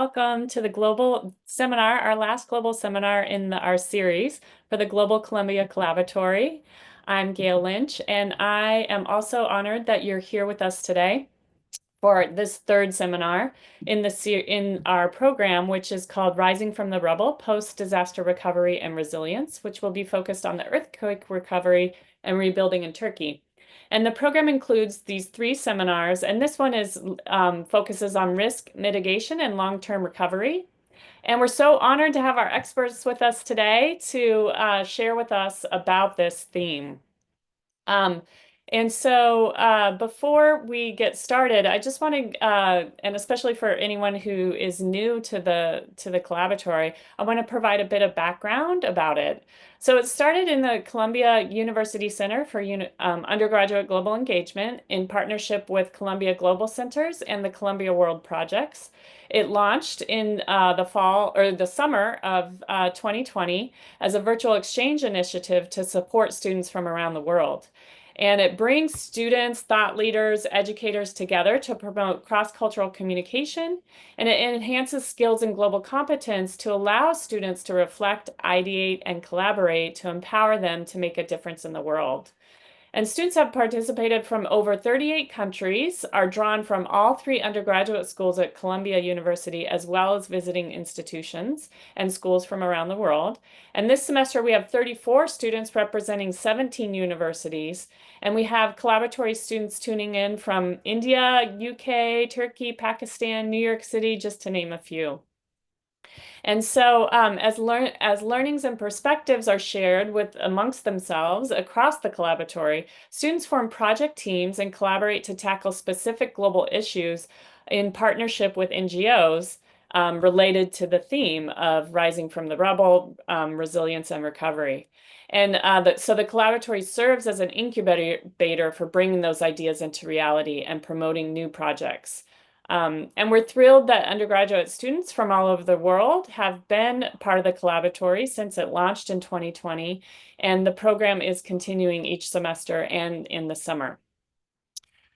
welcome to the global seminar, our last global seminar in our series for the Global Columbia Collaboratory. I'm Gail Lynch, and I am also honored that you're here with us today for this third seminar in our program, which is called Rising from the Rubble, Post-Disaster Recovery and Resilience, which will be focused on the earthquake recovery and rebuilding in Turkey. And the program includes these 3 seminars, and this one is focuses on risk mitigation and long-term recovery. And we're so honored to have our experts with us today to share with us about this theme. And so before we get started, I just want to, and especially for anyone who is new to the Collaboratory, I want to provide a bit of background about it. So it started in the Columbia University Center for Undergraduate Global Engagement in partnership with Columbia Global Centers and the Columbia World Projects. It launched in the summer of 2020 as a virtual exchange initiative to support students from around the world. And it brings students, thought leaders, educators together to promote cross-cultural communication, and it enhances skills and global competence to allow students to reflect, ideate, and collaborate to empower them to make a difference in the world. And students have participated from over 38 countries, are drawn from all 3 undergraduate schools at Columbia University, as well as visiting institutions and schools from around the world. And this semester, we have 34 students representing 17 universities. And we have Collaboratory students tuning in from India, UK, Turkey, Pakistan, New York City, just to name a few. And so as learnings and perspectives are shared amongst themselves across the Collaboratory, students form project teams and collaborate to tackle specific global issues in partnership with NGOs related to the theme of rising from the rubble, resilience and recovery. And so the Collaboratory serves as an incubator for bringing those ideas into reality and promoting new projects. And we're thrilled that undergraduate students from all over the world have been part of the Collaboratory since it launched in 2020, and the program is continuing each semester and in the summer.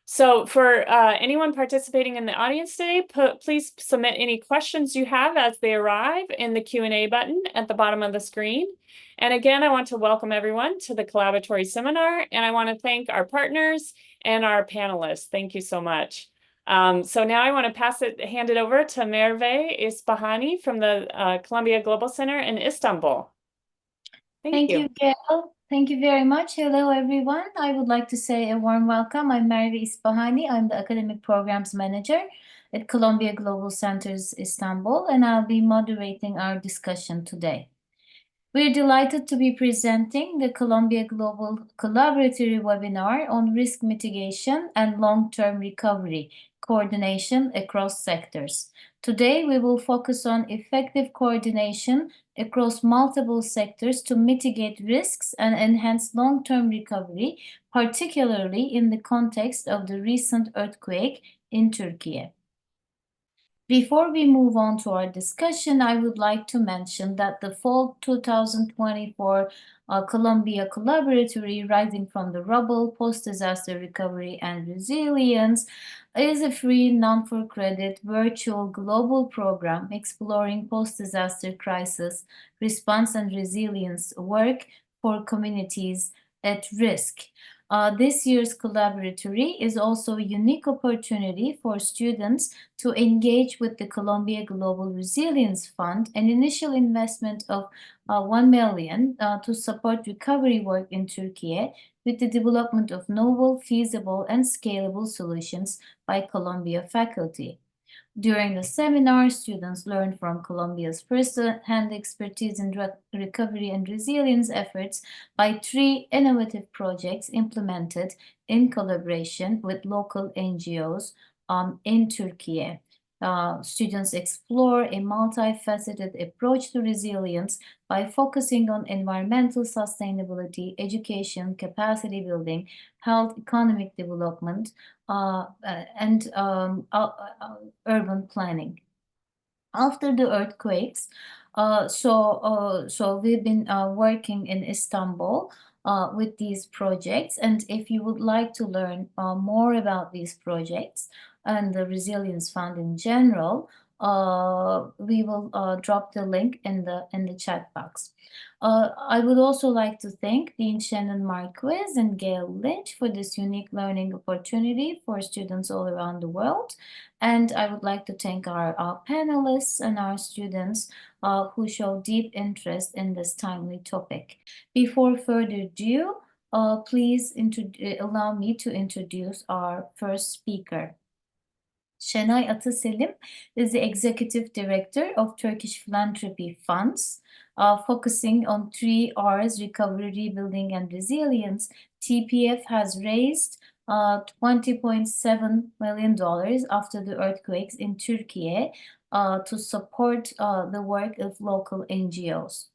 So for anyone participating in the audience today, please submit any questions you have as they arrive in the Q&A button at the bottom of the screen. And again, I want to welcome everyone to the Collaboratory seminar, and I want to thank our partners and our panelists. Thank you so much. So now I want to hand it over to Merve Isbahani from the Columbia Global Center in Istanbul. Thank you, Gail. Thank you very much. Hello, everyone. I would like to say a warm welcome. I'm Merve Isbahani. I'm the Academic Programs Manager at Columbia Global Centers Istanbul, and I'll be moderating our discussion today. We're delighted to be presenting the Columbia Global Collaboratory webinar on risk mitigation and long-term recovery coordination across sectors. Today, we will focus on effective coordination across multiple sectors to mitigate risks and enhance long-term recovery, particularly in the context of the recent earthquake in Turkey. Before we move on to our discussion, I would like to mention that the fall 2024 Columbia Collaboratory Rising from the Rubble, Post-Disaster Recovery and Resilience is a free, non-for-credit, virtual global program exploring post-disaster crisis response and resilience work for communities at risk. This year's Collaboratory is also a unique opportunity for students to engage with the Columbia Global Resilience Fund, an initial investment of $1 million to support recovery work in Turkey with the development of novel, feasible, and scalable solutions by Columbia faculty. During the seminar, students learned from Columbia's first-hand expertise in recovery and resilience efforts by 3 innovative projects implemented in collaboration with local NGOs in Turkey. Students explore a multifaceted approach to resilience by focusing on environmental sustainability, education, capacity building, health, economic development, and urban planning. After the earthquakes, so we've been working in Istanbul with these projects, and if you would like to learn more about these projects and the Resilience Fund in general, we will drop the link in the chat box. I would also like to thank Dean Shannon Marquez and Gail Lynch for this unique learning opportunity for students all around the world. And I would like to thank our panelists and our students who show deep interest in this timely topic. Before further ado, please allow me to introduce our first speaker. Şenay Ataselim is the Executive Director of Turkish Philanthropy Funds, focusing on 3 R's: recovery, rebuilding, and resilience. TPF has raised $20.7 million after the earthquakes in Turkey to support the work of local NGOs.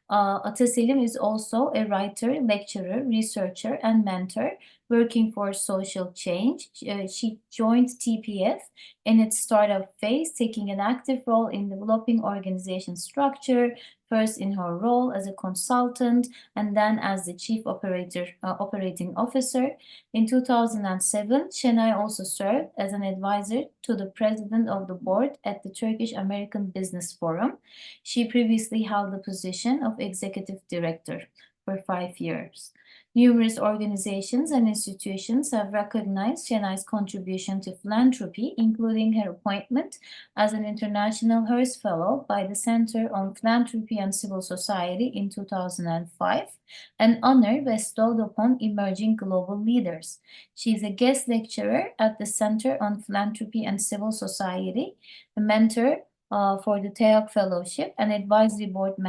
Ataselim is also a writer, lecturer, researcher, and mentor working for social change. She joined TPF in its startup phase, taking an active role in developing organization structure, first in her role as a consultant and then as the chief operating officer. In 2007, Şenay also served as an advisor to the president of the board at the Turkish American Business Forum. She previously held the position of executive director for 5 years. Numerous organizations and institutions have recognized Şenay's contribution to philanthropy, including her appointment as an International Hearst Fellow by the Center on Philanthropy and Civil Society in 2005, an honor bestowed upon emerging global leaders. She is a guest lecturer at the Center on Philanthropy and Civil Society, a mentor for the TEOK Fellowship, an advisory board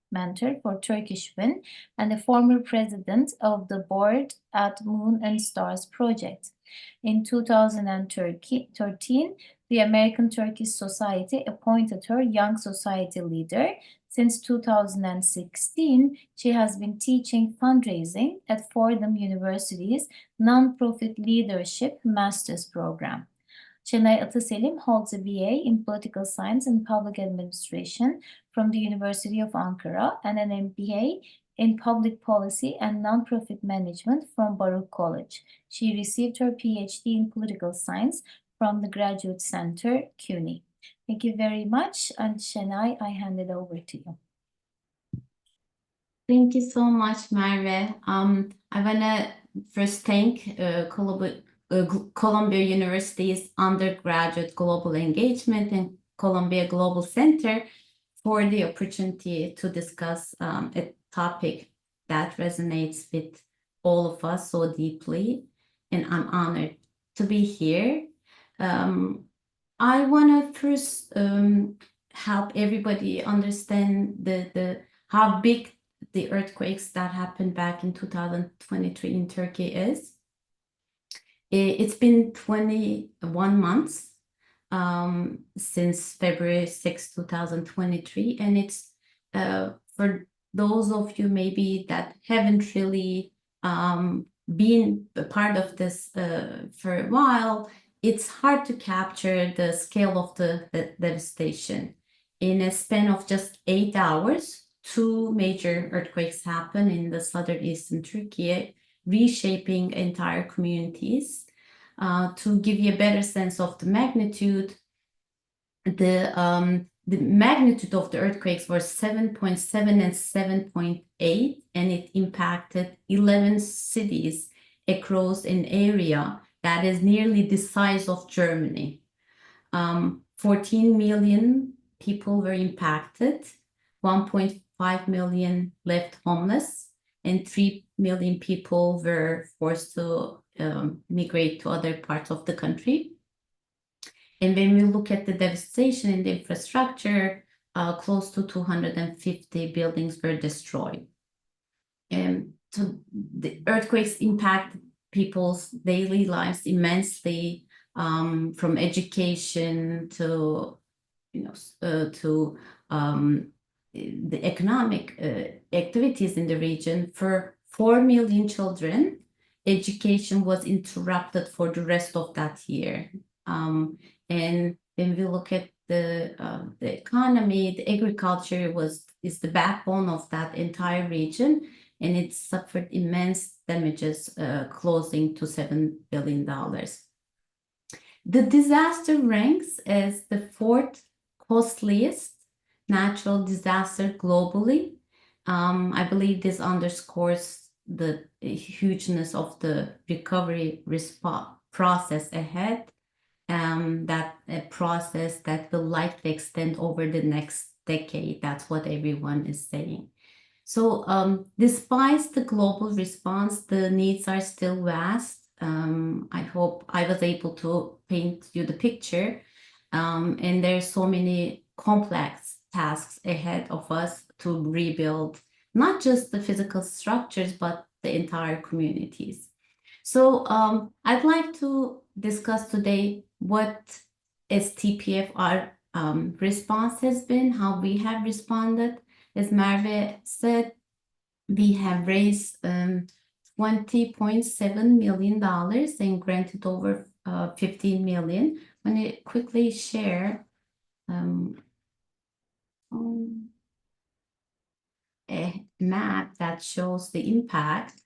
mentor for Turkish Win, and a former president of the board at Moon and Stars Project. In 2013, the American Turkish Society appointed her Young Society Leader. Since 2016, she has been teaching fundraising at Fordham University's Nonprofit Leadership Master's Program. Şenay Ataselim holds a BA in Political Science and Public Administration from the University of Ankara and an MBA in Public Policy and Nonprofit Management from Baruch College. She received her PhD in Political Science from the Graduate Center, CUNY. Thank you very much, and Şenay, I hand it over to you. Thank you so much, Merve. I want to first thank Columbia University's Undergraduate Global Engagement and Columbia Global Center for the opportunity to discuss a topic that resonates with all of us so deeply, and I'm honored to be here. I want to first help everybody understand how big the earthquakes that happened back in 2023 in Turkey is. It's been 21 months since February 6, 2023, and it's for those of you maybe that haven't really been a part of this for a while, it's hard to capture the scale of the devastation. In a span of just 8 hours, 2 major earthquakes happened in the southern eastern Turkey, reshaping entire communities. To give you a better sense of the magnitude, the magnitude of the earthquakes were 7.7 and 7.8, and it impacted 11 cities across an area that is nearly the size of Germany. 14 million people were impacted, 1.5 million left homeless, and 3 million people were forced to migrate to other parts of the country. And when we look at the devastation in the infrastructure, close to 250 buildings were destroyed. So the earthquakes impact people's daily lives immensely, from education to the economic activities in the region. For 4 million children, education was interrupted for the rest of that year. And when we look at the economy, the agriculture is the backbone of that entire region, and it suffered immense damages, closing to $7 billion. The disaster ranks as the 4th costliest natural disaster globally. I believe this underscores the hugeness of the recovery process ahead. That a process that will likely extend over the next decade. That's what everyone is saying. So despite the global response, the needs are still vast. I hope I was able to paint you the picture. And there's so many complex tasks ahead of us to rebuild not just the physical structures, but the entire communities. So I'd like to discuss today what STPFR response has been, how we have responded. As Merve said, we have raised $20.7 million and granted over 15 million. I'm going to quickly share a map that shows the impact.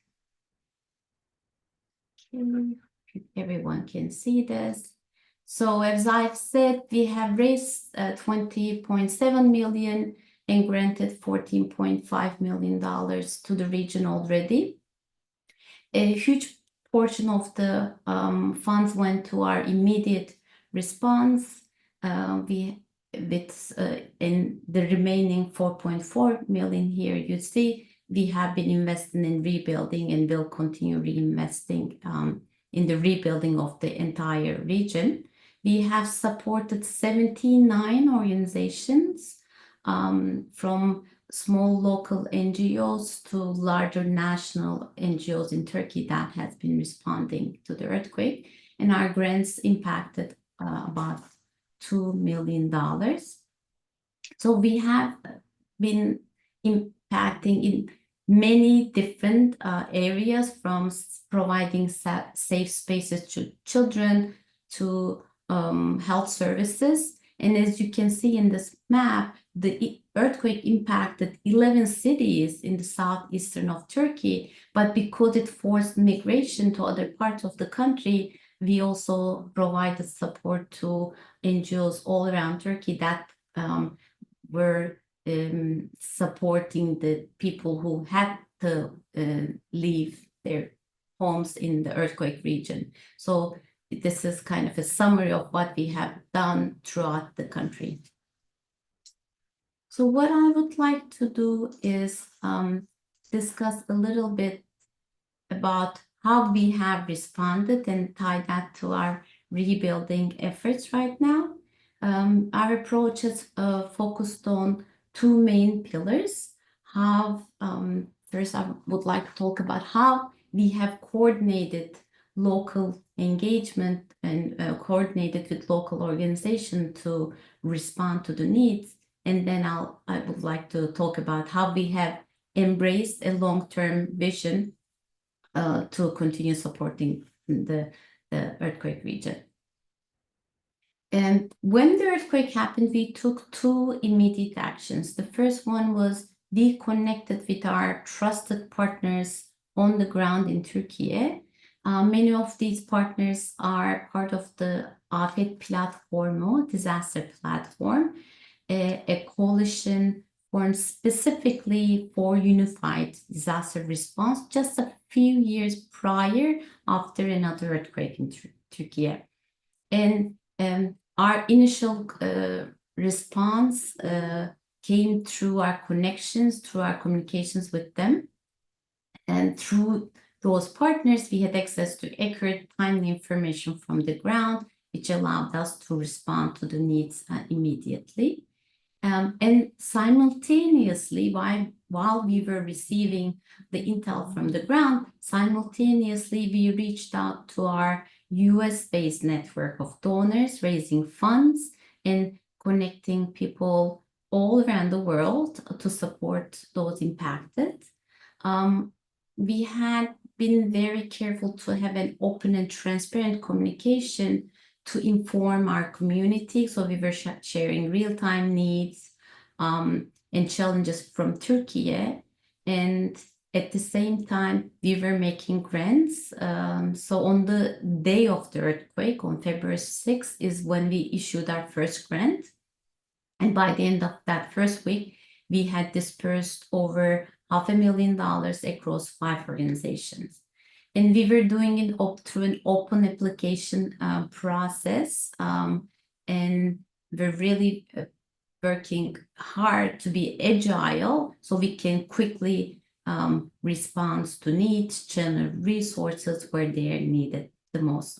Everyone can see this. So as I've said, we have raised 20.7 million and granted $14.5 million to the region already. A huge portion of the funds went to our immediate response. In the remaining 4.4 million here, you see, we have been investing in rebuilding and will continue reinvesting in the rebuilding of the entire region. We have supported 79 organizations, from small local NGOs to larger national NGOs in Turkey that has been responding to the earthquake. And our grants impacted about $2 million. So we have been impacting in many different areas, from providing safe spaces to children to health services. And as you can see in this map, the earthquake impacted 11 cities in the southeastern of Turkey, but because it forced migration to other parts of the country, we also provided support to NGOs all around Turkey that were supporting the people who had to leave their homes in the earthquake region. So this is kind of a summary of what we have done throughout the country. So what I would like to do is discuss a little bit about how we have responded and tie that to our rebuilding efforts right now. Our approach is focused on two main pillars. First, I would like to talk about how we have coordinated local engagement and coordinated with local organizations to respond to the needs. And then I would like to talk about how we have embraced a long-term vision to continue supporting the earthquake region. And when the earthquake happened, we took two immediate actions. The first one was we connected with our trusted partners on the ground in Turkey. Many of these partners are part of the Afet Platformu, disaster platform, a coalition formed specifically for unified disaster response just a few years prior after another earthquake in Turkey. And our initial response came through our connections, through our communications with them. And through those partners, we had access to accurate, timely information from the ground, which allowed us to respond to the needs immediately. And simultaneously, while we were receiving the intel from the ground, simultaneously we reached out to our US-based network of donors, raising funds and connecting people all around the world to support those impacted. We had been very careful to have an open and transparent communication to inform our community. So we were sharing real-time needs and challenges from Turkey. And at the same time, we were making grants. So on the day of the earthquake, on February 6th, is when we issued our first grant. And by the end of that first week, we had dispersed over $500,000 across 5 organizations. And we were doing it through an open application process. And we're really working hard to be agile so we can quickly respond to needs, channel resources where they are needed the most.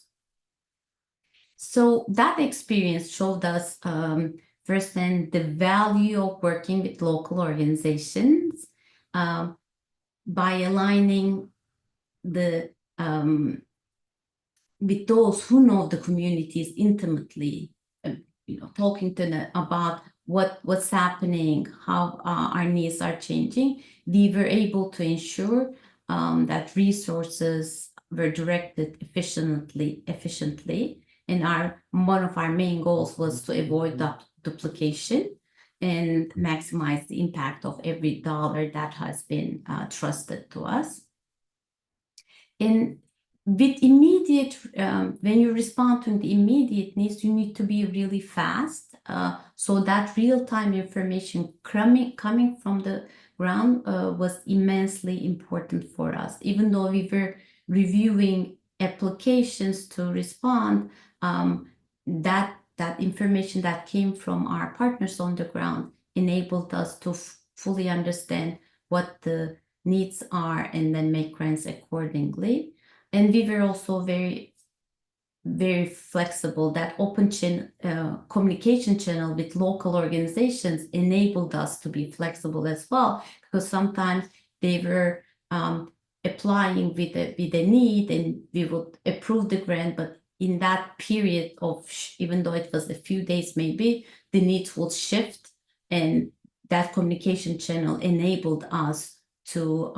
So that experience showed us firsthand the value of working with local organizations by aligning with those who know the communities intimately, talking to them about what's happening, how our needs are changing. We were able to ensure that resources were directed efficiently, and one of our main goals was to avoid that duplication and maximize the impact of every dollar that has been trusted to us. And with immediate, when you respond to the immediate needs, you need to be really fast. So that real-time information coming from the ground was immensely important for us. Even though we were reviewing applications to respond, that information that came from our partners on the ground enabled us to fully understand what the needs are and then make grants accordingly. And we were also very, very flexible. That open communication channel with local organizations enabled us to be flexible as well, because sometimes they were applying with a need and we would approve the grant, but in that period of, even though it was a few days maybe, the needs would shift, and that communication channel enabled us to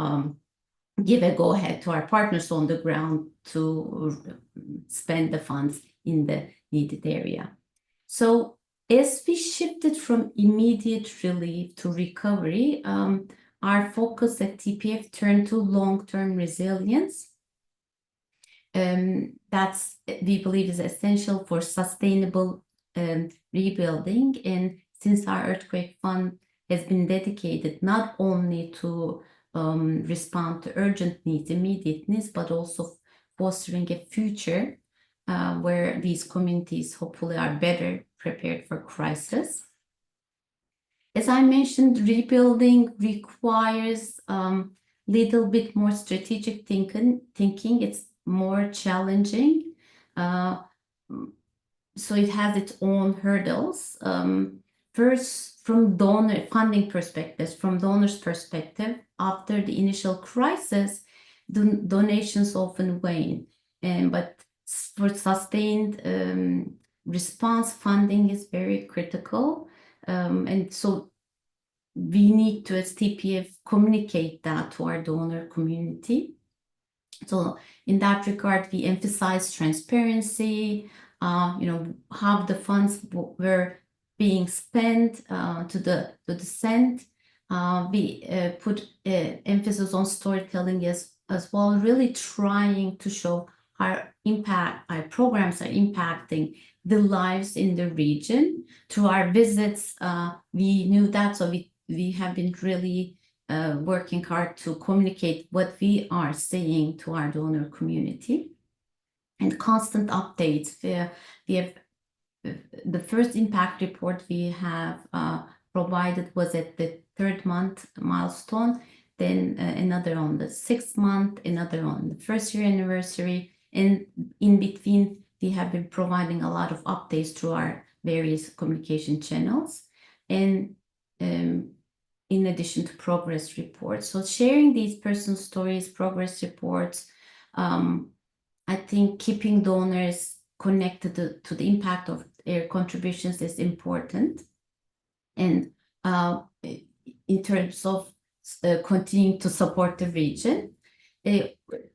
give a go-ahead to our partners on the ground to spend the funds in the needed area. So as we shifted from immediate relief to recovery, our focus at TPF turned to long-term resilience. That's, we believe, is essential for sustainable rebuilding. And since our earthquake fund has been dedicated not only to respond to urgent needs, immediate needs, but also fostering a future where these communities hopefully are better prepared for crisis. As I mentioned, rebuilding requires little bit more strategic thinking. It's more challenging. So it has its own hurdles. First, from donor funding perspectives, from donors' perspective, after the initial crisis, donations often wane. But for sustained response, funding is very critical. And so we need to, as TPF, communicate that to our donor community. So in that regard, we emphasize transparency, how the funds were being spent to the cent. We put emphasis on storytelling as well, really trying to show our programs are impacting the lives in the region. Through our visits, we knew that, so we have been really working hard to communicate what we are saying to our donor community. And constant updates. We have the first impact report we have provided was at the 3rd month milestone, then another on the 6th month, another on the 1st year anniversary, and in between we have been providing a lot of updates through our various communication channels, and in addition to progress reports. So sharing these personal stories, progress reports, I think keeping donors connected to the impact of their contributions is important. And in terms of continuing to support the region.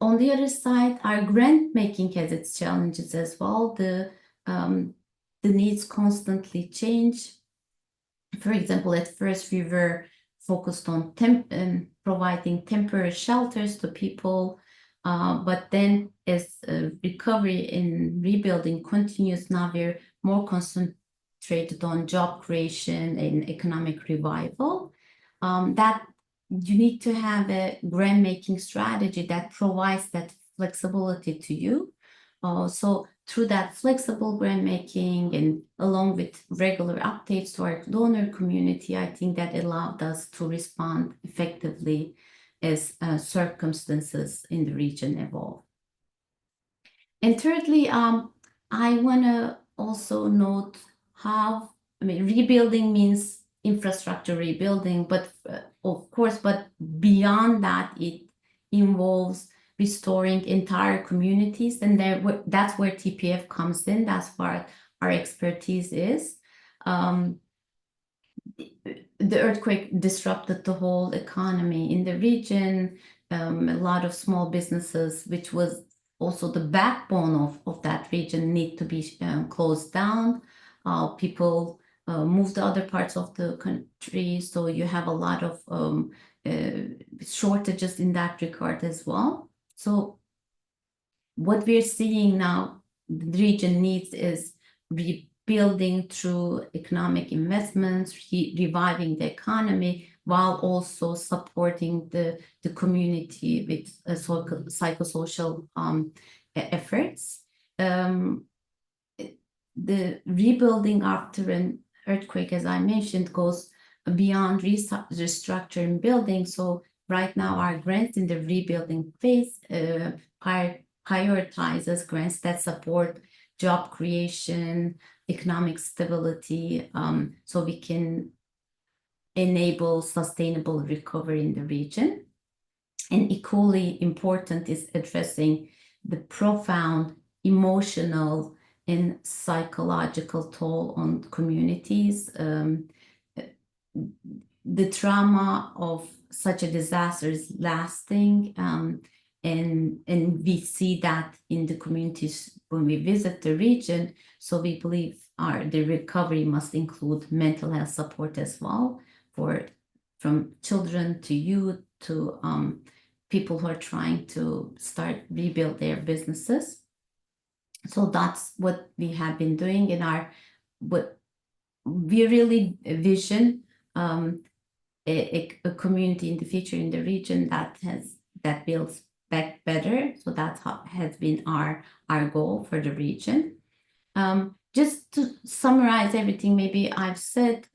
On the other side, our grant making has its challenges as well. The needs constantly change. For example, at first we were focused on providing temporary shelters to people, but then as recovery and rebuilding continues, now we're more concerned concentrated on job creation and economic revival, that you need to have a grant making strategy that provides that flexibility to you. So through that flexible grant making and along with regular updates to our donor community, I think that allowed us to respond effectively as circumstances in the region evolve. And thirdly, I want to also note how, rebuilding means infrastructure rebuilding, but of course, but beyond that, it involves restoring entire communities, and that's where TPF comes in. That's where our expertise is. The earthquake disrupted the whole economy in the region. A lot of small businesses, which was also the backbone of that region, need to be closed down. People moved to other parts of the country, so you have a lot of shortages in that regard as well. So what we're seeing now, the region needs is rebuilding through economic investments, reviving the economy, while also supporting the community with psychosocial efforts. The rebuilding after an earthquake, as I mentioned, goes beyond restructuring buildings. So right now, our grants in the rebuilding phase prioritizes grants that support job creation, economic stability, so we can enable sustainable recovery in the region. And equally important is addressing the profound emotional and psychological toll on communities. The trauma of such a disaster is lasting, and we see that in the communities when we visit the region. So we believe the recovery must include mental health support as well, from children to youth to people who are trying to rebuild their businesses. So that's what we have been doing in what we really vision a community in the future in the region that builds back better. So that has been our goal for the region. Just to summarize everything, maybe I've said,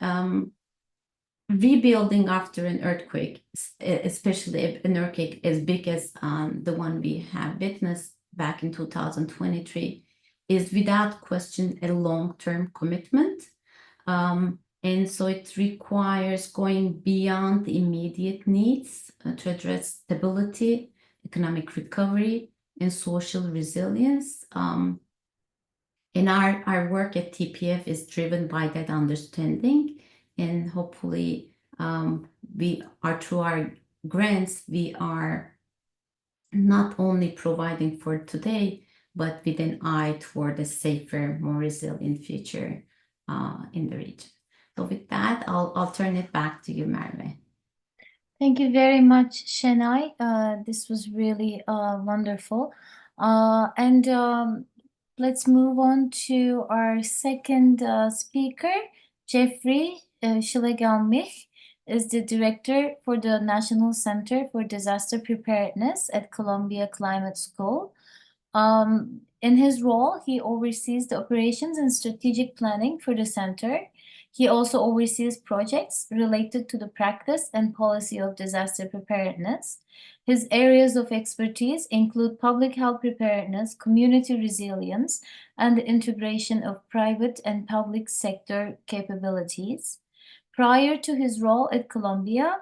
rebuilding after an earthquake, especially an earthquake as big as the one we have witnessed back in 2023, is without question a long-term commitment. And so it requires going beyond the immediate needs to address stability, economic recovery, and social resilience. And our work at TPF is driven by that understanding. And hopefully, through our grants, we are not only providing for today, but with an eye toward a safer, more resilient future in the region. So with that, I'll turn it back to you, Merve. Thank you very much, Şenay. This was really wonderful. Let's move on to our second speaker, Jeffrey Schlegelmilch is the director for the National Center for Disaster Preparedness at Columbia Climate School. In his role, he oversees the operations and strategic planning for the center. He also oversees projects related to the practice and policy of disaster preparedness. His areas of expertise include public health preparedness, community resilience, and the integration of private and public sector capabilities. Prior to his role at Columbia,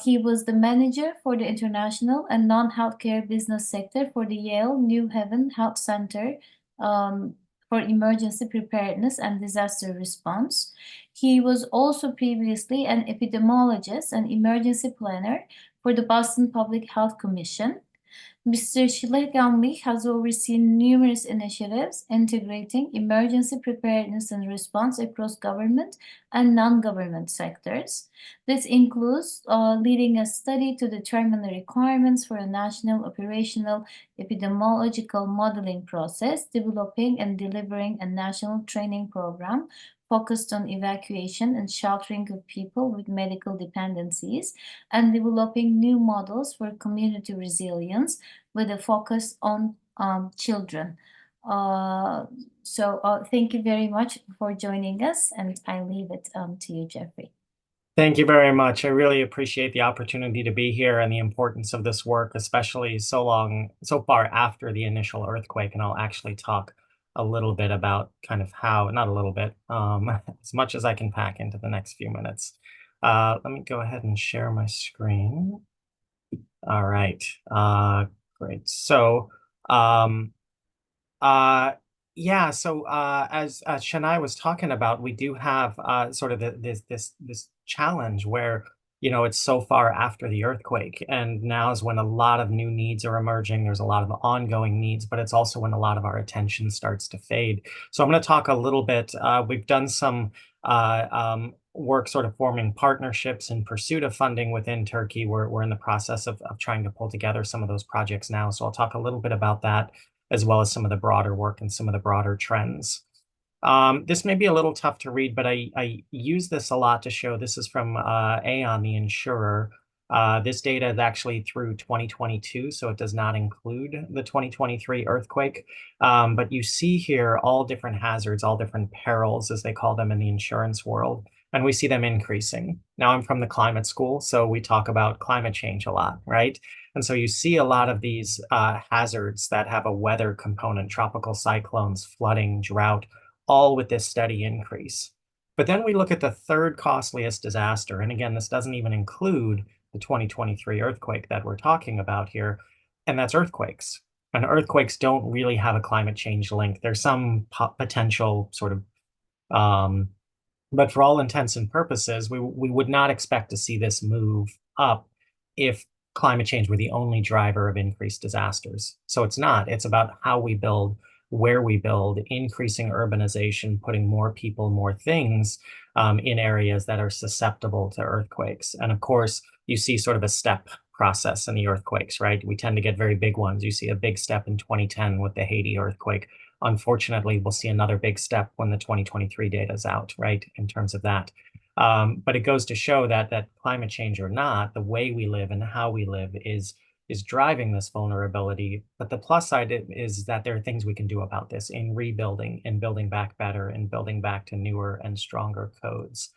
he was the manager for the international and non-healthcare business sector for the Yale New Haven Health Center for Emergency Preparedness and Disaster Response. He was also previously an epidemiologist and emergency planner for the Boston Public Health Commission. Mr. Schlegelmilch has overseen numerous initiatives integrating emergency preparedness and response across government and non-government sectors. This includes leading a study to determine the requirements for a national operational epidemiological modeling process, developing and delivering a national training program focused on evacuation and sheltering of people with medical dependencies, and developing new models for community resilience with a focus on children. Thank you very much for joining us, and I leave it to you, Jeffrey. Thank you very much. I really appreciate the opportunity to be here and the importance of this work, especially so far after the initial earthquake. And I'll actually talk a little bit about kind of how, not a little bit, as much as I can pack into the next few minutes. Let me go ahead and share my screen. All right, great. So, yeah, so as Shenay was talking about, we do have sort of this challenge where, you know, it's so far after the earthquake, and now is when a lot of new needs are emerging. There's a lot of ongoing needs, but it's also when a lot of our attention starts to fade. So I'm going to talk a little bit. We've done some work sort of forming partnerships in pursuit of funding within Turkey. We're in the process of trying to pull together some of those projects now. So I'll talk a little bit about that, as well as some of the broader work and some of the broader trends. This may be a little tough to read, but I use this a lot to show. This is from Aon, the insurer. This data is actually through 2022, so it does not include the 2023 earthquake. But you see here all different hazards, all different perils, as they call them in the insurance world, and we see them increasing. Now, I'm from the climate school, so we talk about climate change a lot, right? And so you see a lot of these hazards that have a weather component, tropical cyclones, flooding, drought, all with this steady increase. But then we look at the third costliest disaster. And again, this doesn't even include the 2023 earthquake that we're talking about here, and that's earthquakes. And earthquakes don't really have a climate change link. There's some potential sort of, but for all intents and purposes, we would not expect to see this move up if climate change were the only driver of increased disasters. So it's not. It's about how we build, where we build, increasing urbanization, putting more people, more things in areas that are susceptible to earthquakes. And of course, you see sort of a step process in the earthquakes, right? We tend to get very big ones. You see a big step in 2010 with the Haiti earthquake. Unfortunately, we'll see another big step when the 2023 data is out, right, in terms of that. But it goes to show that climate change or not, the way we live and how we live is driving this vulnerability. But the plus side is that there are things we can do about this in rebuilding and building back better and building back to newer and stronger codes.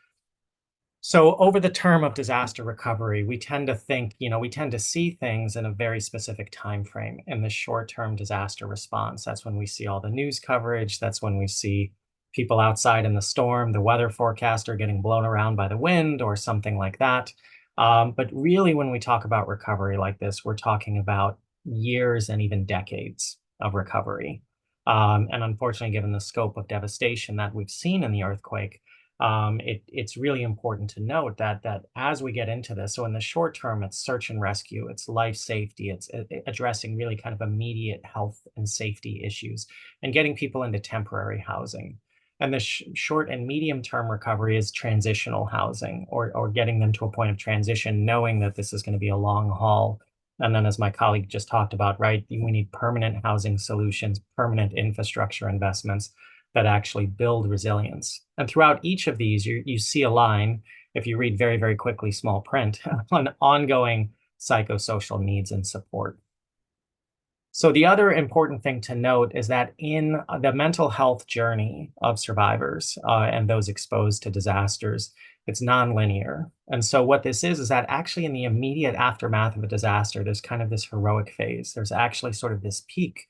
So over the term of disaster recovery, we tend to think, you know, we tend to see things in a very specific time frame. In the short-term disaster response, that's when we see all the news coverage. That's when we see people outside in the storm, the weather forecaster getting blown around by the wind or something like that. But really, when we talk about recovery like this, we're talking about years and even decades of recovery. And unfortunately, given the scope of devastation that we've seen in the earthquake, it's really important to note that as we get into this, so in the short term, it's search and rescue, it's life safety, it's addressing really kind of immediate health and safety issues and getting people into temporary housing. And the short and medium term recovery is transitional housing or getting them to a point of transition, knowing that this is going to be a long haul. And then, as my colleague just talked about, right, we need permanent housing solutions, permanent infrastructure investments that actually build resilience. And throughout each of these, you see a line, if you read very, very quickly, small print, on ongoing psychosocial needs and support. So the other important thing to note is that in the mental health journey of survivors and those exposed to disasters, it's nonlinear. And so what this is that actually in the immediate aftermath of a disaster, there's kind of this heroic phase. There's actually sort of this peak.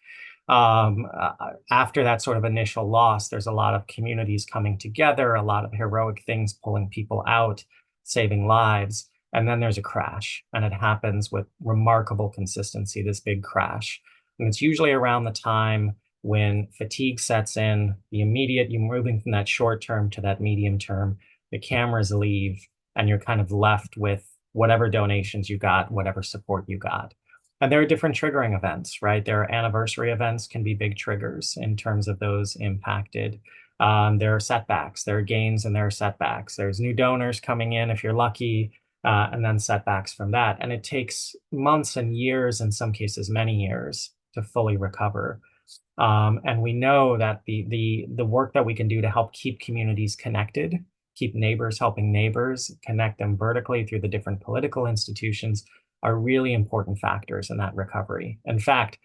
After that sort of initial loss, there's a lot of communities coming together, a lot of heroic things pulling people out, saving lives. And then there's a crash, and it happens with remarkable consistency, this big crash. And it's usually around the time when fatigue sets in, the immediate, you're moving from that short term to that medium term, the cameras leave, and you're kind of left with whatever donations you got, whatever support you got. And there are different triggering events, right? There are anniversary events can be big triggers in terms of those impacted. There are setbacks, there are gains and there are setbacks. There's new donors coming in if you're lucky, and then setbacks from that. And it takes months and years, in some cases, many years to fully recover. And we know that the work that we can do to help keep communities connected, keep neighbors helping neighbors, connect them vertically through the different political institutions are really important factors in that recovery. In fact,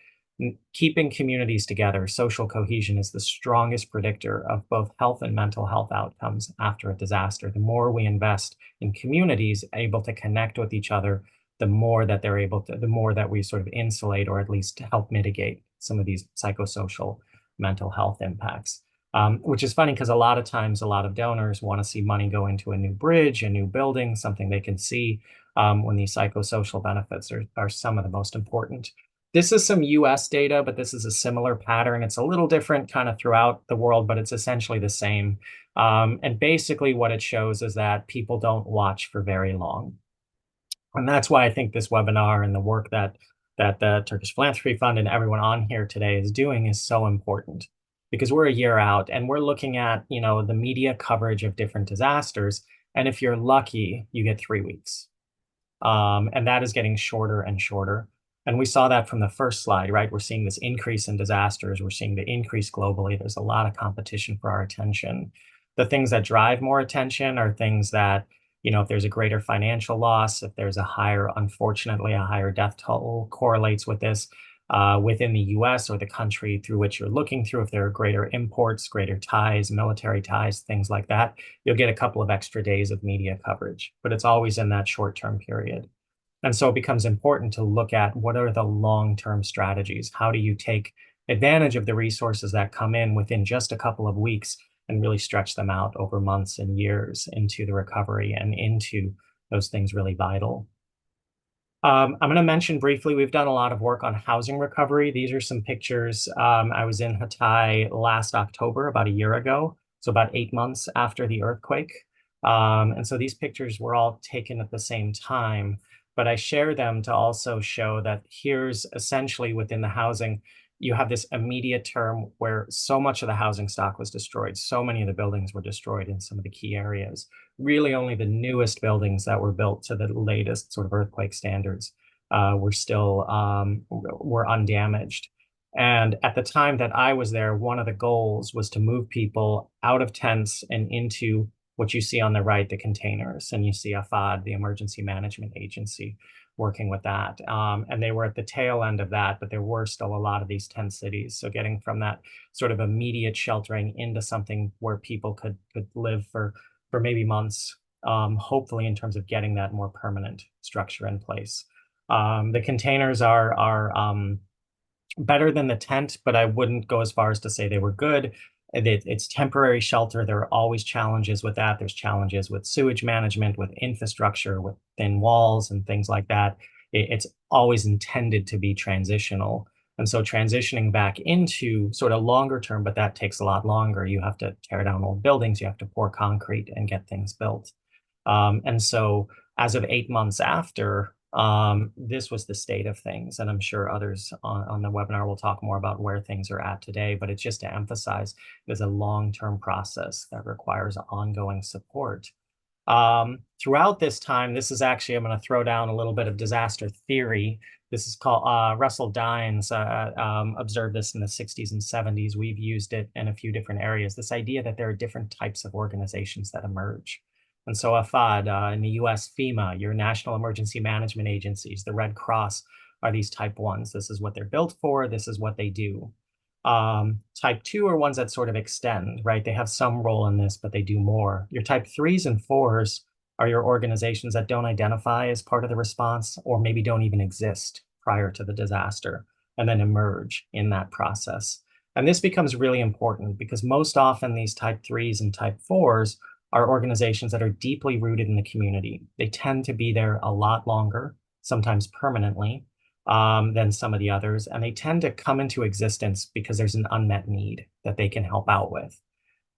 keeping communities together, social cohesion is the strongest predictor of both health and mental health outcomes after a disaster. The more we invest in communities able to connect with each other, the more that they're able to, the more that we sort of insulate or at least help mitigate some of these psychosocial mental health impacts. Which is funny because a lot of times a lot of donors want to see money go into a new bridge, a new building, something they can see, when these psychosocial benefits are some of the most important. This is some US data, but this is a similar pattern. It's a little different kind of throughout the world, but it's essentially the same. And basically what it shows is that people don't watch for very long. And that's why I think this webinar and the work that the Turkish Philanthropy Fund and everyone on here today is doing is so important, because we're a year out and we're looking at, you know, the media coverage of different disasters. And if you're lucky, you get 3 weeks. And that is getting shorter and shorter. And we saw that from the first slide, right? We're seeing this increase in disasters. We're seeing the increase globally. There's a lot of competition for our attention. The things that drive more attention are things that, you know, if there's a greater financial loss, if there's a higher, unfortunately, a higher death toll correlates with this within the US or the country through which you're looking through, if there are greater imports, greater ties, military ties, things like that, you'll get a couple of extra days of media coverage, but it's always in that short-term period. And so it becomes important to look at what are the long-term strategies? How do you take advantage of the resources that come in within just a couple of weeks and really stretch them out over months and years into the recovery and into those things really vital? I'm going to mention briefly, we've done a lot of work on housing recovery. These are some pictures. I was in Hatay last October, about a year ago, so about 8 months after the earthquake. And so these pictures were all taken at the same time, but I share them to also show that here's essentially within the housing, you have this immediate term where so much of the housing stock was destroyed. So many of the buildings were destroyed in some of the key areas. Really only the newest buildings that were built to the latest sort of earthquake standards were still were undamaged. And at the time that I was there, one of the goals was to move people out of tents and into what you see on the right, the containers. And you see AFAD, the Emergency Management Agency, working with that. And they were at the tail end of that, but there were still a lot of these tent cities. So getting from that sort of immediate sheltering into something where people could live for maybe months, hopefully in terms of getting that more permanent structure in place. The containers are better than the tent, but I wouldn't go as far as to say they were good. It's temporary shelter. There are always challenges with that. There's challenges with sewage management, with infrastructure, with thin walls and things like that. It's always intended to be transitional. And so transitioning back into sort of longer term, but that takes a lot longer. You have to tear down old buildings, you have to pour concrete and get things built. And so as of 8 months after, this was the state of things. And I'm sure others on the webinar will talk more about where things are at today, but it's just to emphasize there's a long-term process that requires ongoing support. Throughout this time, this is actually, I'm going to throw down a little bit of disaster theory. This is called, Russell Dines observed this in the 60s and 70s. We've used it in a few different areas, this idea that there are different types of organizations that emerge. And so AFAD, in the US, FEMA, your national emergency management agencies, the Red Cross are these type 1s. This is what they're built for. This is what they do. Type 2 are ones that sort of extend, right? They have some role in this, but they do more. Your type 3s and 4s are your organizations that don't identify as part of the response or maybe don't even exist prior to the disaster and then emerge in that process. And this becomes really important because most often these type 3s and type 4s are organizations that are deeply rooted in the community. They tend to be there a lot longer, sometimes permanently, than some of the others. And they tend to come into existence because there's an unmet need that they can help out with.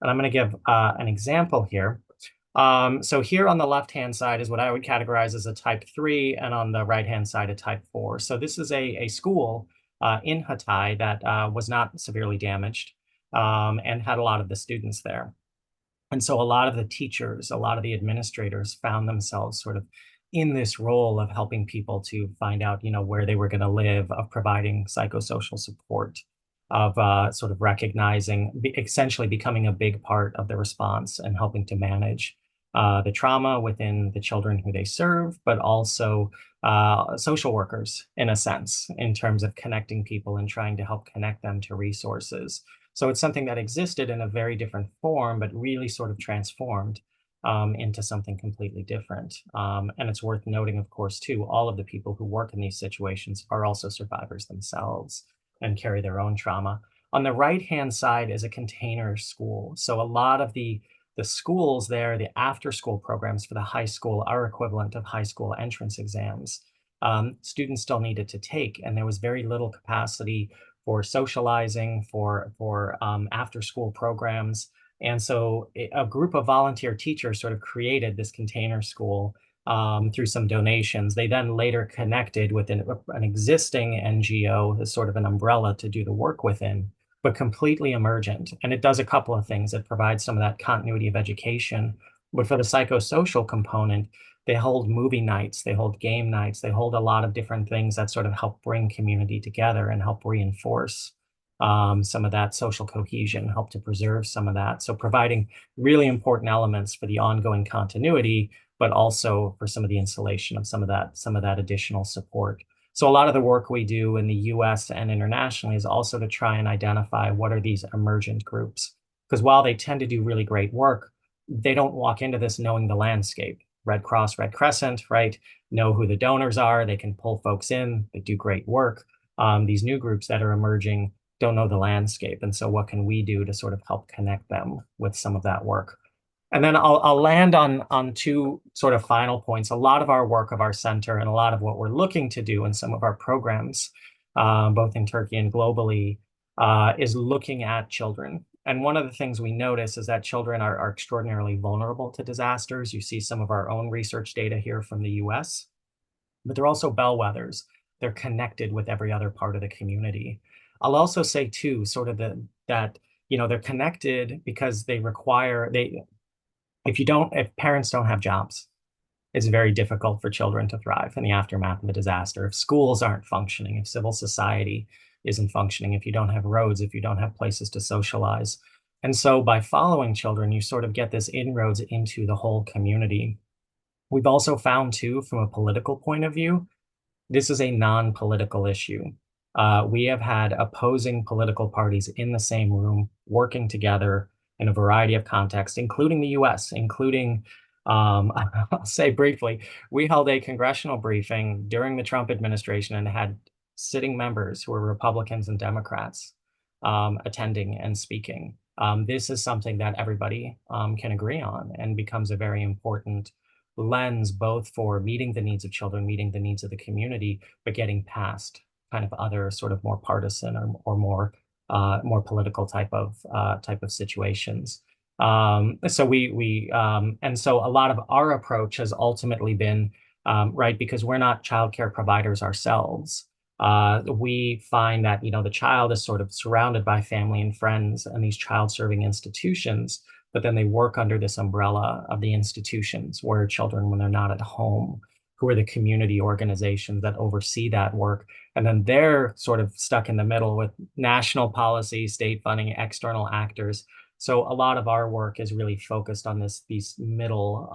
And I'm going to give an example here. So here on the left-hand side is what I would categorize as a type 3, and on the right-hand side, a type 4. So this is a school in Hatay that was not severely damaged and had a lot of the students there. And so a lot of the teachers, a lot of the administrators found themselves sort of in this role of helping people to find out, you know, where they were going to live, of providing psychosocial support. of sort of recognizing, essentially becoming a big part of the response and helping to manage the trauma within the children who they serve, but also social workers, in a sense, in terms of connecting people and trying to help connect them to resources. So it's something that existed in a very different form, but really sort of transformed into something completely different. And it's worth noting, of course, too, all of the people who work in these situations are also survivors themselves and carry their own trauma. On the right-hand side is a container school. So a lot of the schools there, the after-school programs for the high school are equivalent of high school entrance exams. Students still needed to take, and there was very little capacity for socializing, for after-school programs. And so a group of volunteer teachers sort of created this container school through some donations. They then later connected with an existing NGO as sort of an umbrella to do the work within, but completely emergent. And it does a couple of things. It provides some of that continuity of education. But for the psychosocial component, they hold movie nights, they hold game nights, they hold a lot of different things that sort of help bring community together and help reinforce some of that social cohesion, help to preserve some of that. So providing really important elements for the ongoing continuity, but also for some of the installation of some of that additional support. So a lot of the work we do in the US and internationally is also to try and identify what are these emergent groups. Because while they tend to do really great work, they don't walk into this knowing the landscape. Red Cross, Red Crescent, right? Know who the donors are. They can pull folks in. They do great work. These new groups that are emerging don't know the landscape. And so what can we do to sort of help connect them with some of that work? And then I'll land on two sort of final points. A lot of our work of our center and a lot of what we're looking to do in some of our programs, both in Turkey and globally, is looking at children. And one of the things we notice is that children are extraordinarily vulnerable to disasters. You see some of our own research data here from the US, but they're also bellwethers. They're connected with every other part of the community. I'll also say too, sort of that they're connected because if parents don't have jobs, it's very difficult for children to thrive in the aftermath of a disaster. If schools aren't functioning, if civil society isn't functioning, if you don't have roads, if you don't have places to socialize. And so by following children, you sort of get this inroads into the whole community. We've also found too, from a political point of view, this is a non-political issue. We have had opposing political parties in the same room working together in a variety of contexts, including the US, including, I'll say briefly, we held a congressional briefing during the Trump administration and had sitting members who were Republicans and Democrats attending and speaking. This is something that everybody can agree on and becomes a very important lens, both for meeting the needs of children, meeting the needs of the community, but getting past kind of other sort of more partisan or more political type of situations. So and so a lot of our approach has ultimately been right, because we're not childcare providers ourselves. We find that the child is sort of surrounded by family and friends and these child-serving institutions, but then they work under this umbrella of the institutions where children, when they're not at home, who are the community organizations that oversee that work. And then they're sort of stuck in the middle with national policy, state funding, external actors. So a lot of our work is really focused on these middle,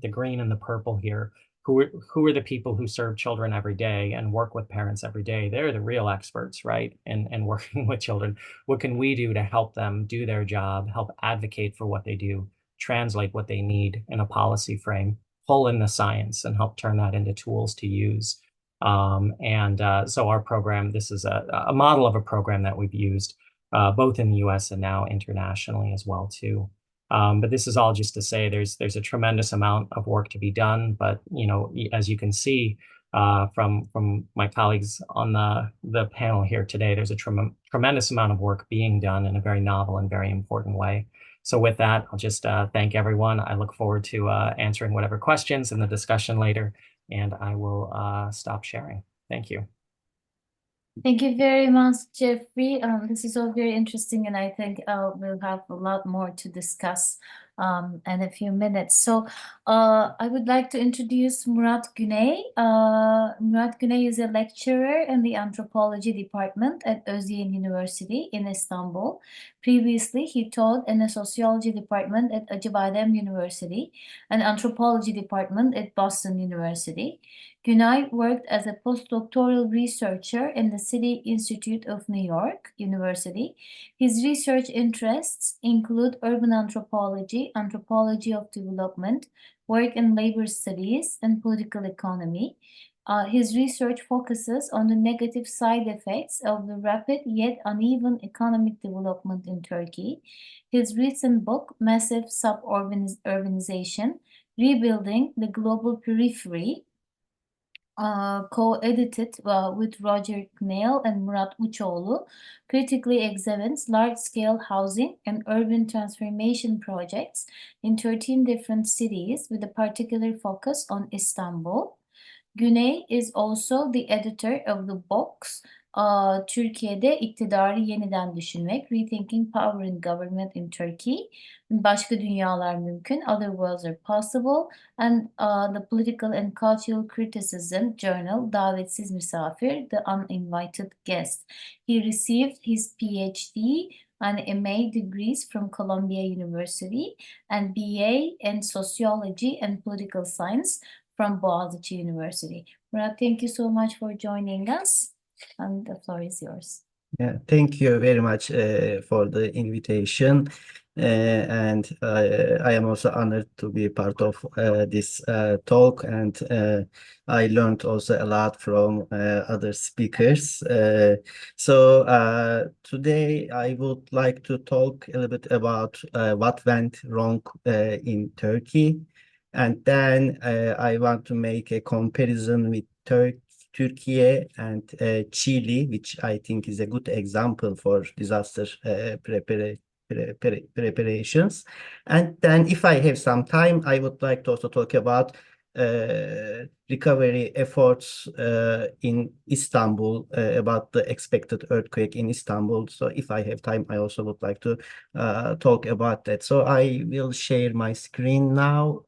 the green and the purple here, who are the people who serve children every day and work with parents every day. They're the real experts, right? And working with children. What can we do to help them do their job, help advocate for what they do, translate what they need in a policy frame, pull in the science and help turn that into tools to use. So our program, this is a model of a program that we've used both in the US and now internationally as well too. But this is all just to say there's a tremendous amount of work to be done. But as you can see from my colleagues on the panel here today, there's a tremendous amount of work being done in a very novel and very important way. So with that, I'll just thank everyone. I look forward to answering whatever questions in the discussion later, and I will stop sharing. Thank you. Thank you very much, Jeffrey. This is all very interesting, and I think we'll have a lot more to discuss in a few minutes. So I would like to introduce Muray Güney. Muray Güney is a lecturer in the anthropology department at Özyeğin University in Istanbul. Previously, he taught in the sociology department at Acıbadem University and anthropology department at Boston University. Güney worked as a postdoctoral researcher in the City Institute of New York University. His research interests include urban anthropology, anthropology of development, work in labor studies, and political economy. His research focuses on the negative side effects of the rapid yet uneven economic development in Turkey. His recent book, Massive Suburbanization, Rebuilding the Global Periphery, co-edited with Roger Knell and Murat Uçoğlu, critically examines large-scale housing and urban transformation projects in 13 different cities with a particular focus on Istanbul. Güney is also the editor of the books Türkiye'de İktidarı Yeniden Düşünmek, Rethinking Power and Government in Turkey, Başka Dünyalar Mümkün, Other Worlds Are Possible, and the Political and Cultural Criticism Journal, Davetsiz Misafir, The Uninvited Guest. He received his PhD and MA degrees from Columbia University and BA in Sociology and Political Science from Boğaziçi University. Murat, thank you so much for joining us, and the floor is yours. Yeah, thank you very much for the invitation, and I am also honored to be part of this talk, and I learned also a lot from other speakers. So today I would like to talk a little bit about what went wrong in Turkey, and then I want to make a comparison with Turkey and Chile, which I think is a good example for disaster preparations. And then if I have some time, I would like to also talk about recovery efforts in Istanbul, about the expected earthquake in Istanbul. So if I have time, I also would like to talk about that. So I will share my screen now.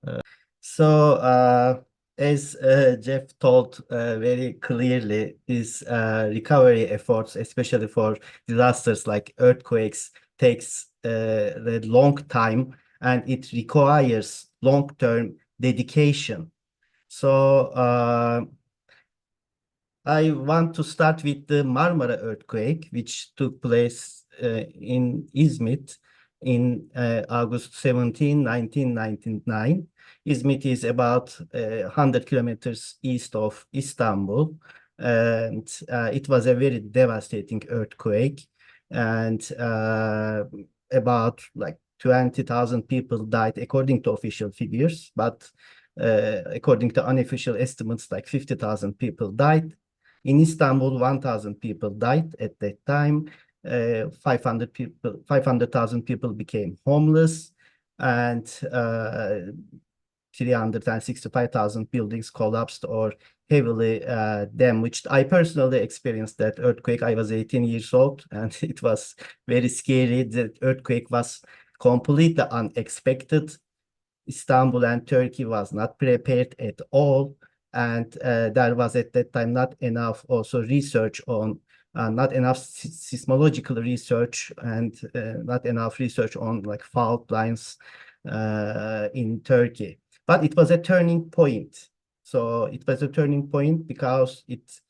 As Jeff told very clearly, these recovery efforts, especially for disasters like earthquakes, takes a long time, and it requires long-term dedication. So I want to start with the Marmara earthquake, which took place in Izmit in August 17, 1999. Izmit is about 100 kilometers east of Istanbul, and it was a very devastating earthquake, and about like 20,000 people died according to official figures, but according to unofficial estimates, like 50,000 people died. In Istanbul, 1,000 people died at that time. 500,000 people became homeless, and 365,000 buildings collapsed or heavily damaged. I personally experienced that earthquake. I was 18 years old, and it was very scary. The earthquake was completely unexpected. Istanbul and Turkey was not prepared at all, and there was at that time not enough also research on not enough seismological research, and not enough research on like fault lines in Turkey. But it was a turning point. So it was a turning point because it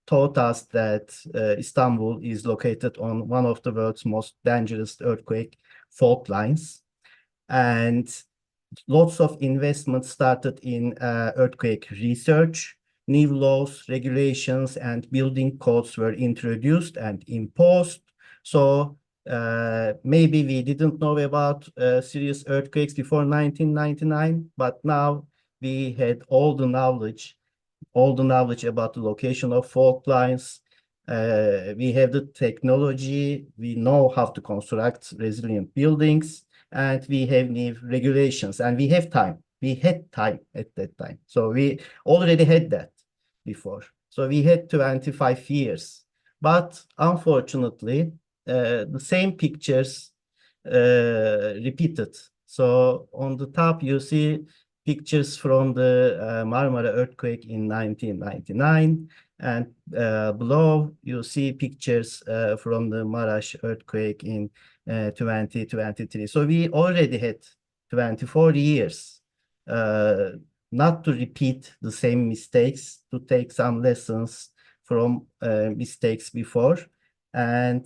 taught us that Istanbul is located on one of the world's most dangerous earthquake fault lines. And lots of investment started in earthquake research. New laws, regulations, and building codes were introduced and imposed. So maybe we didn't know about serious earthquakes before 1999, but now we had all the knowledge about the location of fault lines. We have the technology, we know how to construct resilient buildings, and we have new regulations, and we have time. We had time at that time. So we already had that before. So we had 25 years. But unfortunately, the same pictures repeated. So on the top, you see pictures from the Marmara earthquake in 1999, and below you see pictures from the Maraş earthquake in 2023. So we already had 24 years not to repeat the same mistakes, to take some lessons from mistakes before. And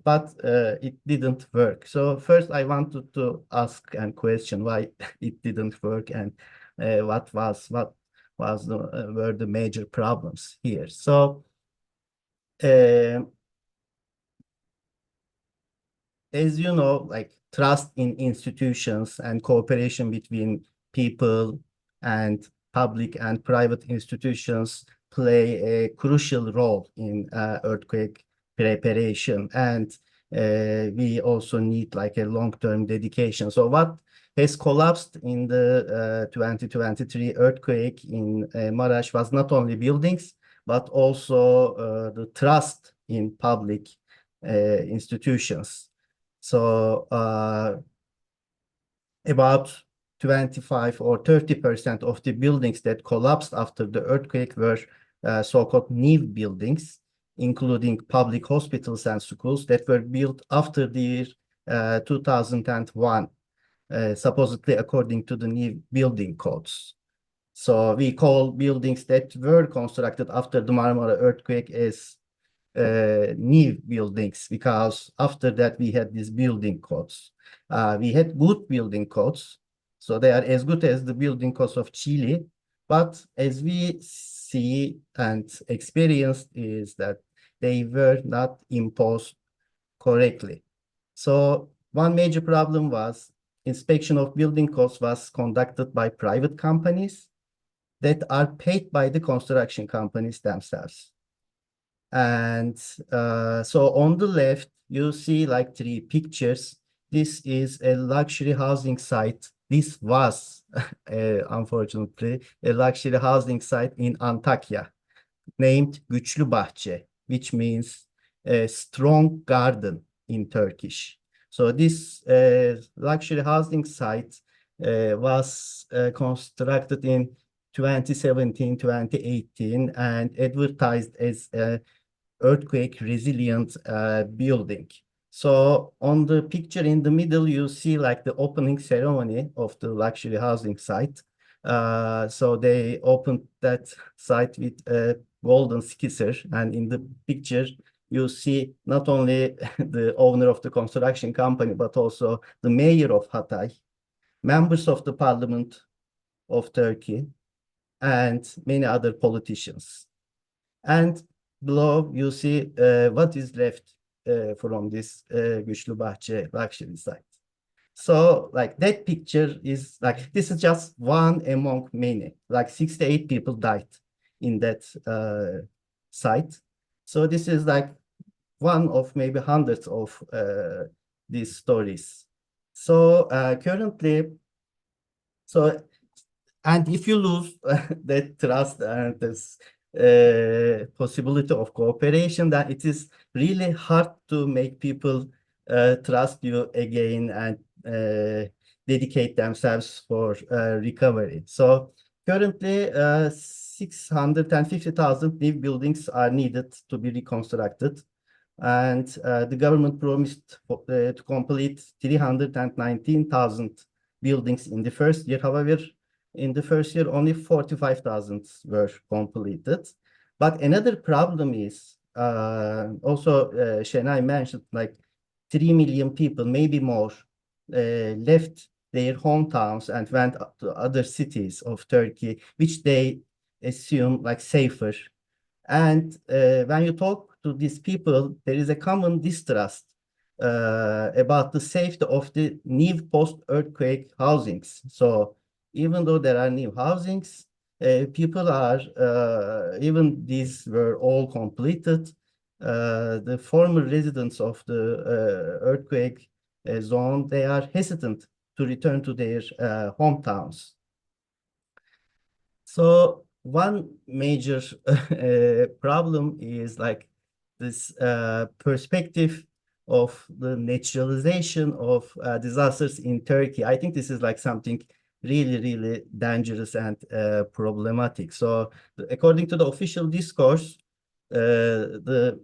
but it didn't work. So first I wanted to ask and question why it didn't work, and what were the major problems here. So as you know, like trust in institutions and cooperation between people and public and private institutions play a crucial role in earthquake preparation. And we also need like a long-term dedication. So what has collapsed in the 2023 earthquake in Maraş was not only buildings, but also the trust in public institutions. So about 25 or 30% of the buildings that collapsed after the earthquake were so-called new buildings, including public hospitals and schools that were built after the year 2001, supposedly according to the new building codes. So we call buildings that were constructed after the Marmara earthquake as new buildings, because after that we had these building codes. We had good building codes, so they are as good as the building codes of Chile, but as we see and experienced is that they were not imposed correctly. So one major problem was inspection of building codes was conducted by private companies that are paid by the construction companies themselves. And so on the left, you see like 3 pictures. This is a luxury housing site. This was, unfortunately, a luxury housing site in Antakya named Güçlü Bahçe, which means a strong garden in Turkish. So this luxury housing site was constructed in 2017, 2018, and advertised as a earthquake resilient building. So on the picture in the middle, you see like the opening ceremony of the luxury housing site. So they opened that site with a golden skisser, and in the picture you see not only the owner of the construction company, but also the mayor of Hatay, members of the parliament of Turkey, and many other politicians. And below you see what is left from this Güçlü Bahçe luxury site. So like that picture is like, this is just one among many, like 68 people died in that site. So this is like one of maybe hundreds of these stories. So currently, and if you lose that trust and this possibility of cooperation, then it is really hard to make people trust you again and dedicate themselves for recovery. So currently 650,000 new buildings are needed to be reconstructed. And the government promised to complete 319,000 buildings in the first year. However, in the first year, only 45,000 were completed. But another problem is, also Şenay mentioned, like 3 million people, maybe more, left their hometowns and went to other cities of Turkey, which they assume like safer. And when you talk to these people, there is a common distrust about the safety of the new post-earthquake housings. So even though there are new housings, people are, even these were all completed, the former residents of the earthquake zone, they are hesitant to return to their hometowns. So one major problem is like this perspective of the naturalization of disasters in Turkey. I think this is like something really, really dangerous and problematic. So according to the official discourse, the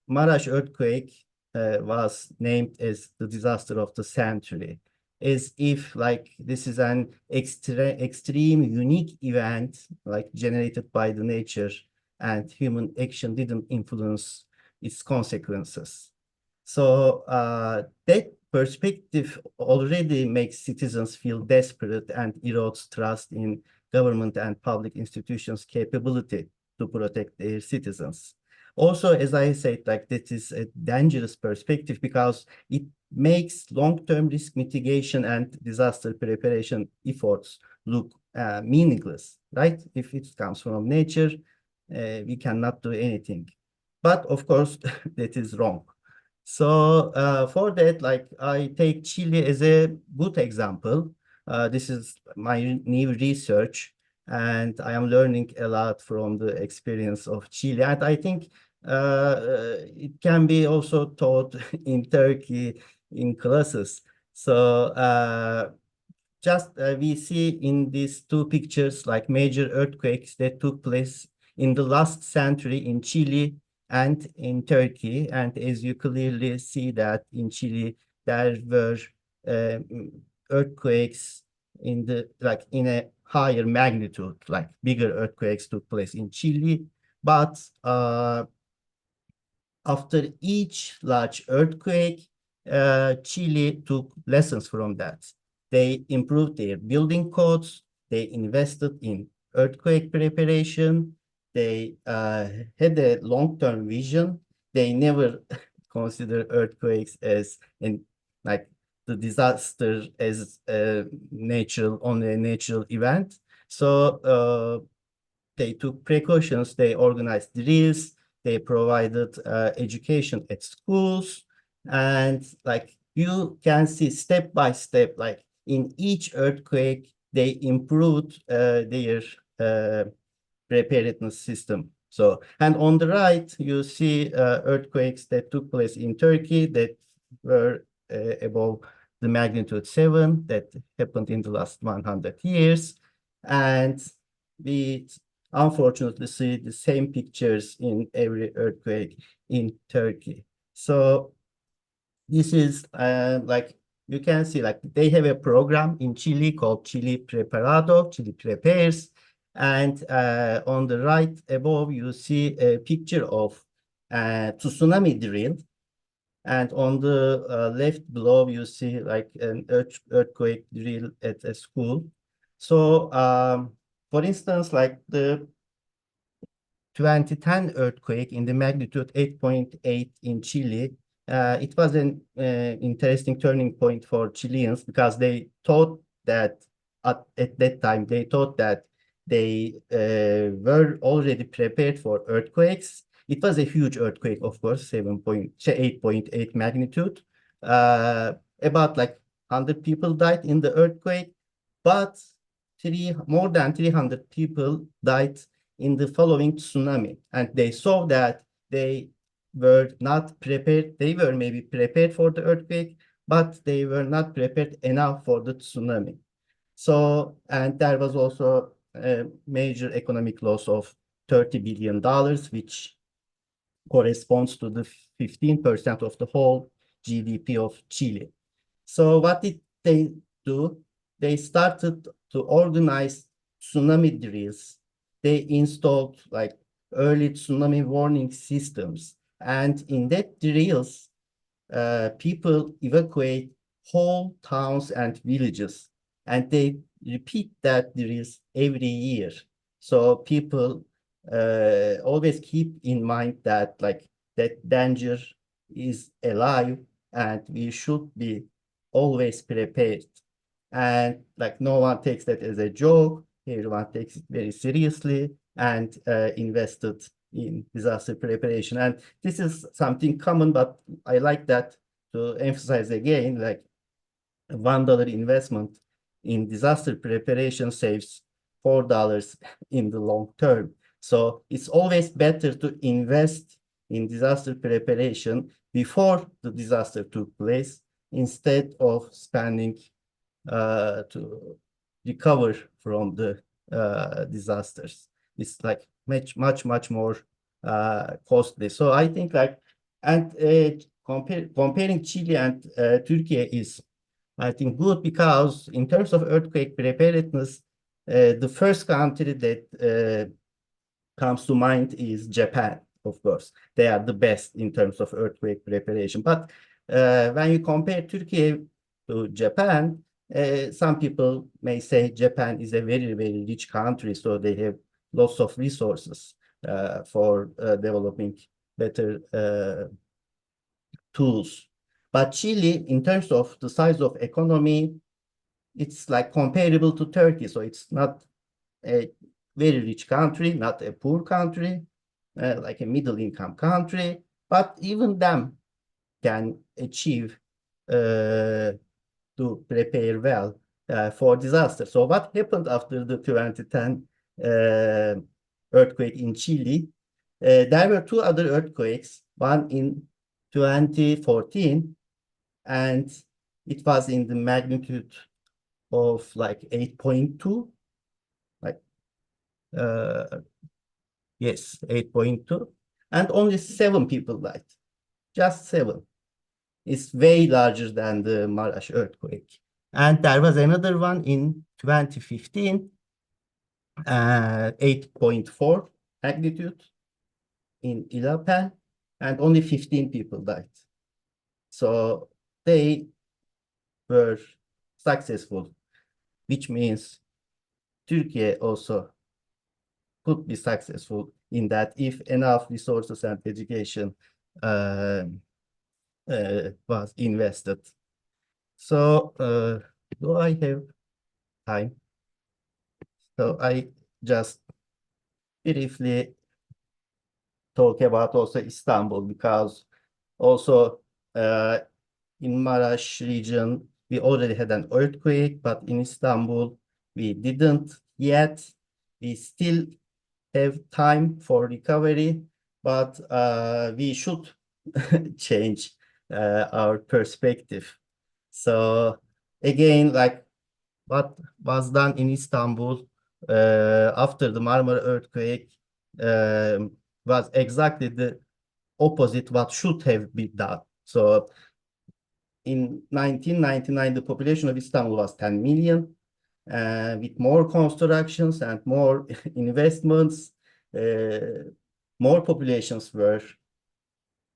Maraş earthquake was named as the disaster of the century, as if like this is an extreme unique event like generated by the nature and human action didn't influence its consequences. So that perspective already makes citizens feel desperate and erodes trust in government and public institutions' capability to protect their citizens. Also, as I said, like that is a dangerous perspective because it makes long-term risk mitigation and disaster preparation efforts look meaningless, right? If it comes from nature, we cannot do anything. But of course, that is wrong. So for that, like I take Chile as a good example. This is my new research, and I am learning a lot from the experience of Chile. And I think it can be also taught in Turkey in classes. So just we see in these two pictures like major earthquakes that took place in the last century in Chile and in Turkey. And as you clearly see that in Chile, there were earthquakes in the like in a higher magnitude, like bigger earthquakes took place in Chile. But after each large earthquake, Chile took lessons from that. They improved their building codes. They invested in earthquake preparation. They had a long-term vision. They never consider earthquakes as like the disaster as only a natural event. So they took precautions. They organized drills. They provided education at schools, and like you can see step by step, like in each earthquake, they improved their preparedness system. So, and on the right, you see earthquakes that took place in Turkey that were above the magnitude 7 that happened in the last 100 years. And we unfortunately see the same pictures in every earthquake in Turkey. So this is like you can see like they have a program in Chile called Chile Preparado, Chile Prepares. And on the right above, you see a picture of tsunami drill. And on the left below, you see like an earthquake drill at a school. So for instance, like the 2010 earthquake in the magnitude 8.8 in Chile, it was an interesting turning point for Chileans because they thought that at that time, they thought that they were already prepared for earthquakes. It was a huge earthquake, of course, 8.8 magnitude. About like 100 people died in the earthquake, but more than 300 people died in the following tsunami. And they saw that they were not prepared. They were maybe prepared for the earthquake, but they were not prepared enough for the tsunami. So, and there was also a major economic loss of $30 billion, which corresponds to the 15% of the whole GDP of Chile. So what did they do? They started to organize tsunami drills. They installed like early tsunami warning systems. And in that drills, people evacuate whole towns and villages. And they repeat that drills every year. So people always keep in mind that like that danger is alive and we should be always prepared. And like no one takes that as a joke. Everyone takes it very seriously and invested in disaster preparation. And this is something common, but I like that to emphasize again, like a $1 investment in disaster preparation saves $4 in the long term. So it's always better to invest in disaster preparation before the disaster took place, instead of spending to recover from the disasters. It's like much more costly. So I think like, and comparing Chile and Turkey is, I think, good, because in terms of earthquake preparedness, the first country that comes to mind is Japan, of course. They are the best in terms of earthquake preparation. But when you compare Turkey to Japan, some people may say Japan is a very rich country, so they have lots of resources for developing better tools. But Chile, in terms of the size of economy, it's like comparable to Turkey. So it's not a very rich country, not a poor country, like a middle income country, but even them can achieve to prepare well for disaster. So what happened after the 2010 earthquake in Chile? There were two other earthquakes, one in 2014, and it was in the magnitude of like 8.2, like yes, 8.2, and only 7 people died, just 7. It's way larger than the Maraş earthquake. And there was another one in 2015, 8.4 magnitude in Ilapan, and only 15 people died. So they were successful, which means Turkey also could be successful in that if enough resources and education was invested. So do I have time? So I just briefly talk about also Istanbul, because also in Maraş region, we already had an earthquake, but in Istanbul, we didn't yet. We still have time for recovery, but we should change our perspective. So again, like what was done in Istanbul after the Marmara earthquake was exactly the opposite what should have been done. So in 1999, the population of Istanbul was 10 million. With more constructions and more investments, more populations were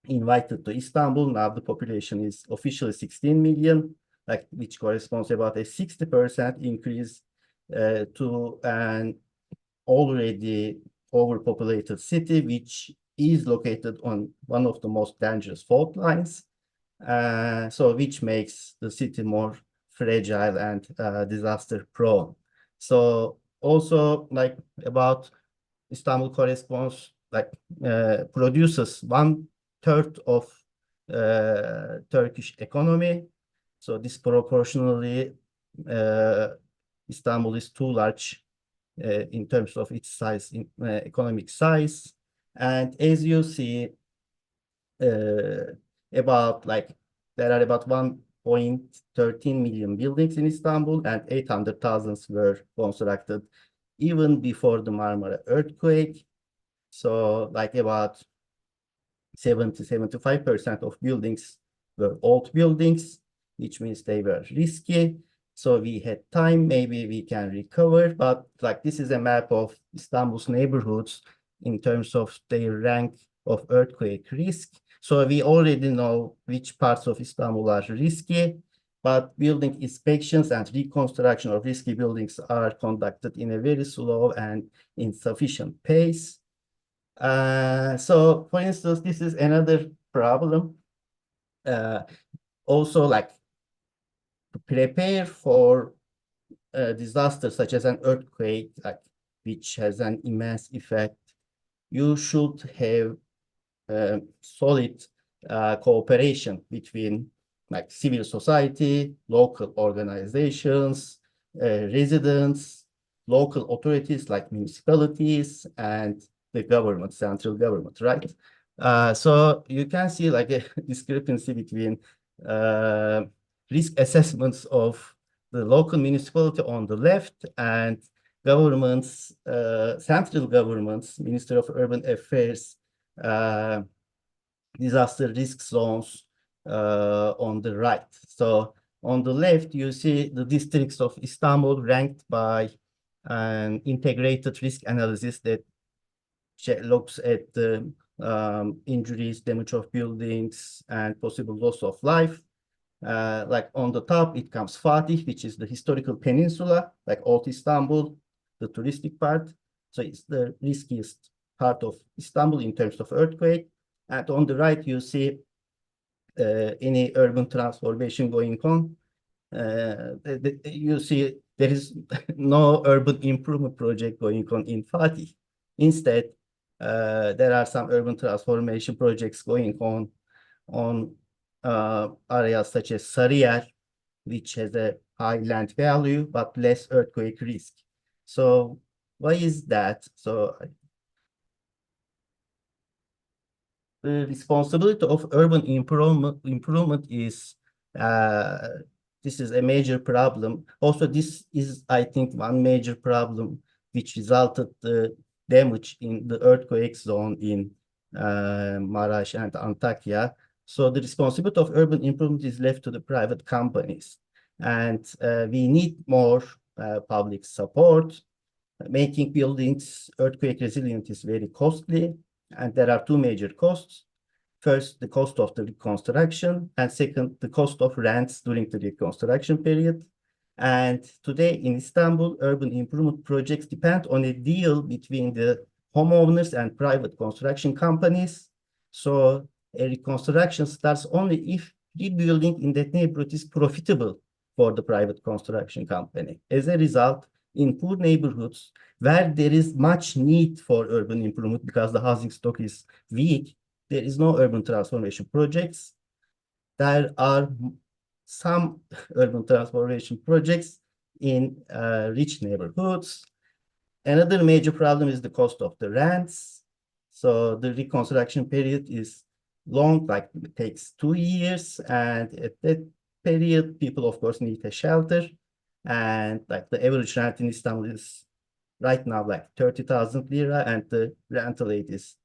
invited to Istanbul. Now the population is officially 16 million, like, which corresponds to about a 60% increase to an already overpopulated city, which is located on one of the most dangerous fault lines. So which makes the city more fragile and disaster prone. So also, like, about Istanbul corresponds, like, produces 1/3 of Turkish economy. So disproportionately, Istanbul is too large in terms of its size, in economic size. And as you see, about, like, there are about 1.13 million buildings in Istanbul, and 800,000 were constructed even before the Marmara earthquake. So like about 70-75% of buildings were old buildings, which means they were risky. So we had time, maybe we can recover, but like, this is a map of Istanbul's neighborhoods in terms of their rank of earthquake risk. So we already know which parts of Istanbul are risky, but building inspections and reconstruction of risky buildings are conducted in a very slow and insufficient pace. So for instance, this is another problem. Also, like, to prepare for a disaster such as an earthquake, like, which has an immense effect, you should have solid cooperation between, like, civil society, local organizations, residents, local authorities like municipalities, and the government, central government, right? So you can see like a discrepancy between risk assessments of the local municipality on the left and governments, central governments, Minister of Urban Affairs, disaster risk zones on the right. So on the left, you see the districts of Istanbul ranked by an integrated risk analysis that looks at the injuries, damage of buildings, and possible loss of life. Like on the top, it comes Fatih, which is the historical peninsula, like Old Istanbul, the touristic part. So it's the riskiest part of Istanbul in terms of earthquake. And on the right, you see any urban transformation going on. You see there is no urban improvement project going on in Fatih. Instead, there are some urban transformation projects going on areas such as Sarıyer, which has a high land value but less earthquake risk. So why is that? So the responsibility of urban improvement is this is a major problem. Also, this is, I think, one major problem which resulted the damage in the earthquake zone in Maraş and Antakya. So the responsibility of urban improvement is left to the private companies. And we need more public support. Making buildings earthquake resilient is very costly. And there are two major costs. First, the cost of the reconstruction, and second, the cost of rents during the reconstruction period. And today in Istanbul, urban improvement projects depend on a deal between the homeowners and private construction companies. So a reconstruction starts only if rebuilding in that neighborhood is profitable for the private construction company. As a result, in poor neighborhoods where there is much need for urban improvement because the housing stock is weak, there is no urban transformation projects. There are some urban transformation projects in rich neighborhoods. Another major problem is the cost of the rents. So the reconstruction period is long, like it takes 2 years. And at that period, people, of course, need a shelter. And like the average rent in Istanbul is right now like 30,000 lira, and the rental rate is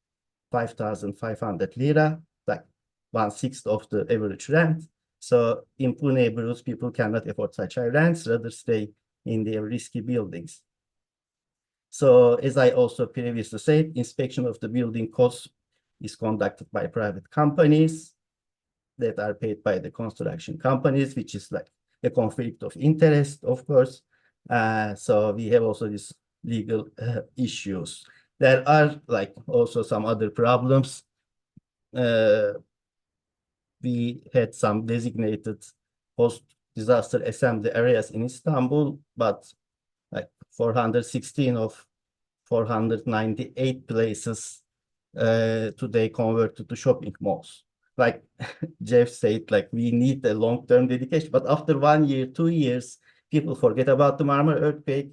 5,500 lira, like 1/6 of the average rent. So in poor neighborhoods, people cannot afford such high rents, rather stay in their risky buildings. So as I also previously said, inspection of the building costs is conducted by private companies that are paid by the construction companies, which is like a conflict of interest, of course. So we have also these legal issues. There are like also some other problems. We had some designated post-disaster assembly areas in Istanbul, but like 416 of 498 places today converted to shopping malls. Like Jeff said, like we need a long-term dedication, but after 1 year, 2 years, people forget about the Marmara earthquake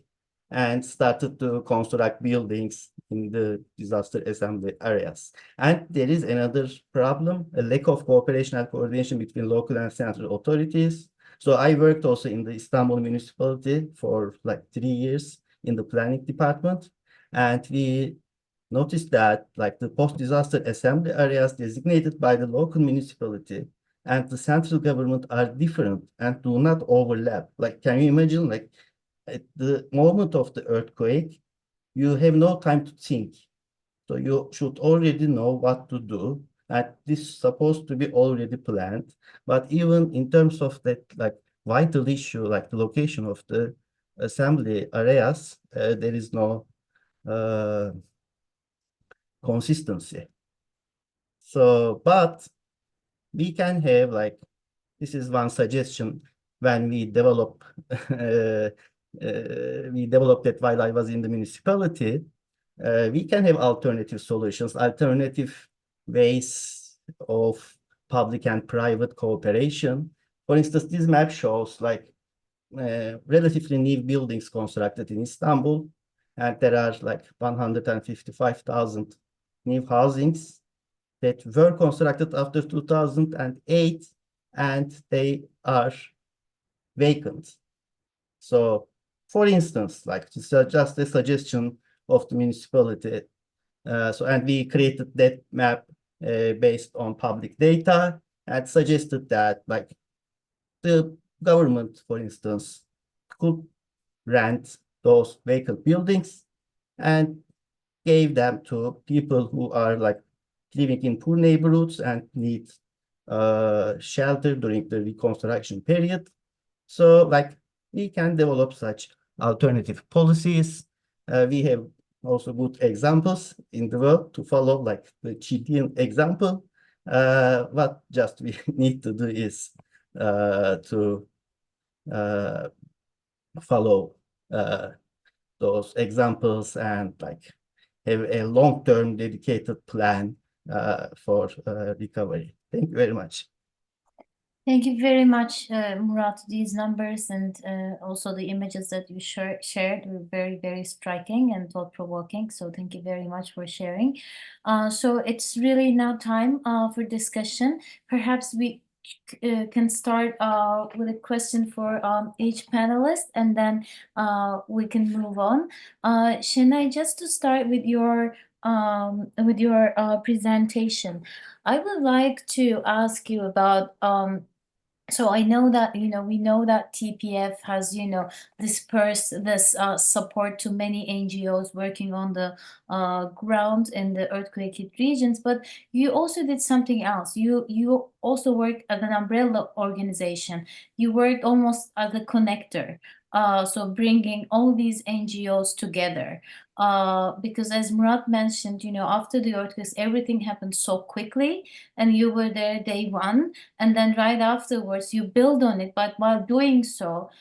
and started to construct buildings in the disaster assembly areas. And there is another problem, a lack of cooperation and coordination between local and central authorities. So I worked also in the Istanbul municipality for like 3 years in the planning department. And we noticed that like the post-disaster assembly areas designated by the local municipality and the central government are different and do not overlap. Like, can you imagine, like at the moment of the earthquake, you have no time to think. So you should already know what to do. And this is supposed to be already planned. But even in terms of that, like vital issue, like the location of the assembly areas, there is no consistency. So, but we can have like, this is one suggestion when we develop, we developed it while I was in the municipality. We can have alternative solutions, alternative ways of public and private cooperation. For instance, this map shows like relatively new buildings constructed in Istanbul, and there are like 155,000 new housings. that were constructed after 2008, and they are vacant. So, for instance, like just a suggestion of the municipality. And we created that map based on public data and suggested that like the government, for instance, could rent those vacant buildings and gave them to people who are like living in poor neighborhoods and need shelter during the reconstruction period. So like we can develop such alternative policies. We have also good examples in the world to follow, like the Chilean example. What just we need to do is to follow those examples and like have a long-term dedicated plan for recovery. Thank you very much. Thank you very much, Murat. These numbers and also the images that you shared were very, very striking and thought-provoking. So thank you very much for sharing. So it's really now time for discussion. Perhaps we can start with a question for each panelist, and then we can move on. Şenay, just to start with your presentation, I would like to ask you about so I know that, we know that TPF has, dispersed this support to many NGOs working on the ground in the earthquake hit regions, but you also did something else. You also worked as an umbrella organization. You worked almost as a connector. So bringing all these NGOs together. Because as Murat mentioned, after the earthquakes, everything happened so quickly, and you were there day one, and then right afterwards you build on it. But while doing so,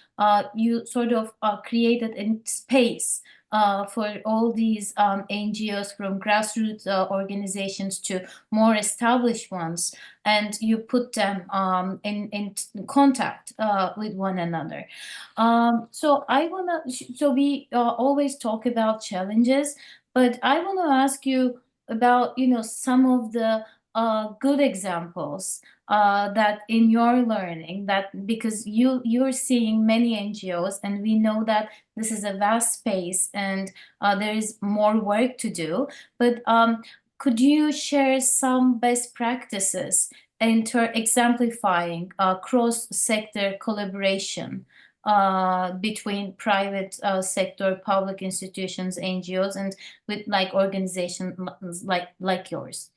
you sort of created a space for all these NGOs, from grassroots organizations to more established ones, and you put them in contact with one another. So we always talk about challenges, but I want to ask you about some of the good examples that in your learning, that because you're seeing many NGOs, and we know that this is a vast space and there is more work to do, but could you share some best practices exemplifying cross-sector collaboration between private sector, public institutions, NGOs, and with like organizations like yours?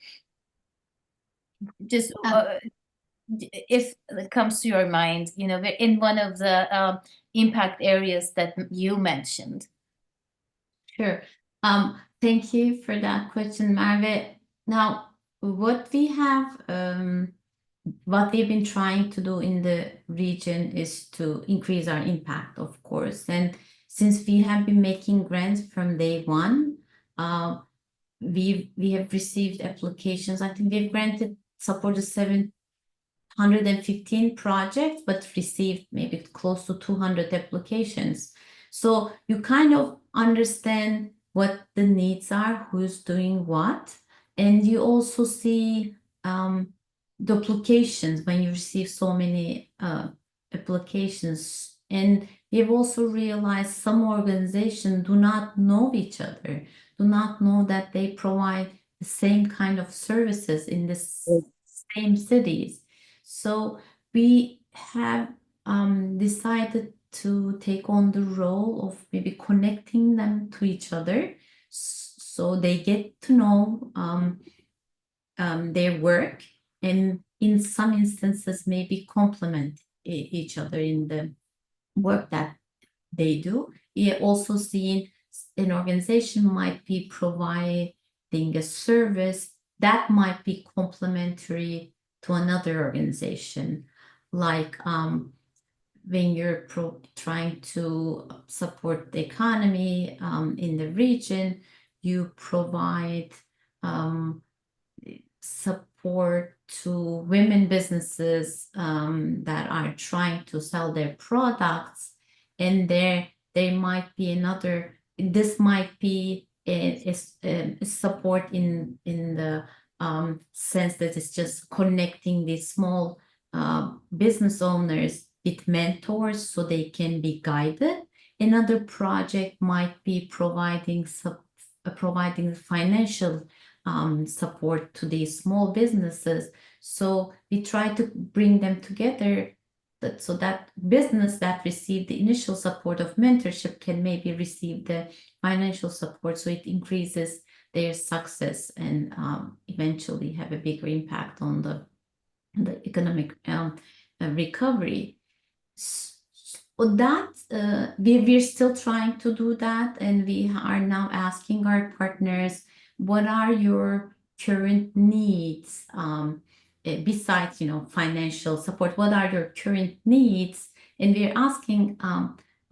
Just if it comes to your mind, in one of the impact areas that you mentioned. Sure. Thank you for that question, Merve. Now, what we've been trying to do in the region is to increase our impact, of course. And since we have been making grants from day one, we have received applications. I think we've supported 715 projects, but received maybe close to 200 applications. So you kind of understand what the needs are, who's doing what, and you also see duplications when you receive so many applications. And we've also realized some organizations do not know each other, do not know that they provide the same kind of services in the same cities. So we have decided to take on the role of maybe connecting them to each other, so they get to know their work, and in some instances maybe complement each other in the work that they do. We also seen an organization might be providing a service that might be complementary to another organization, like when you're trying to support the economy in the region, you provide support to women businesses that are trying to sell their products, and there might be this might be a support in the sense that it's just connecting these small business owners with mentors so they can be guided. Another project might be providing financial support to these small businesses. So we try to bring them together so that business that received the initial support of mentorship can maybe receive the financial support, so it increases their success and eventually have a bigger impact on the economic recovery. So that we're still trying to do that, and we are now asking our partners, what are your current needs? Besides, financial support, what are your current needs? And we're asking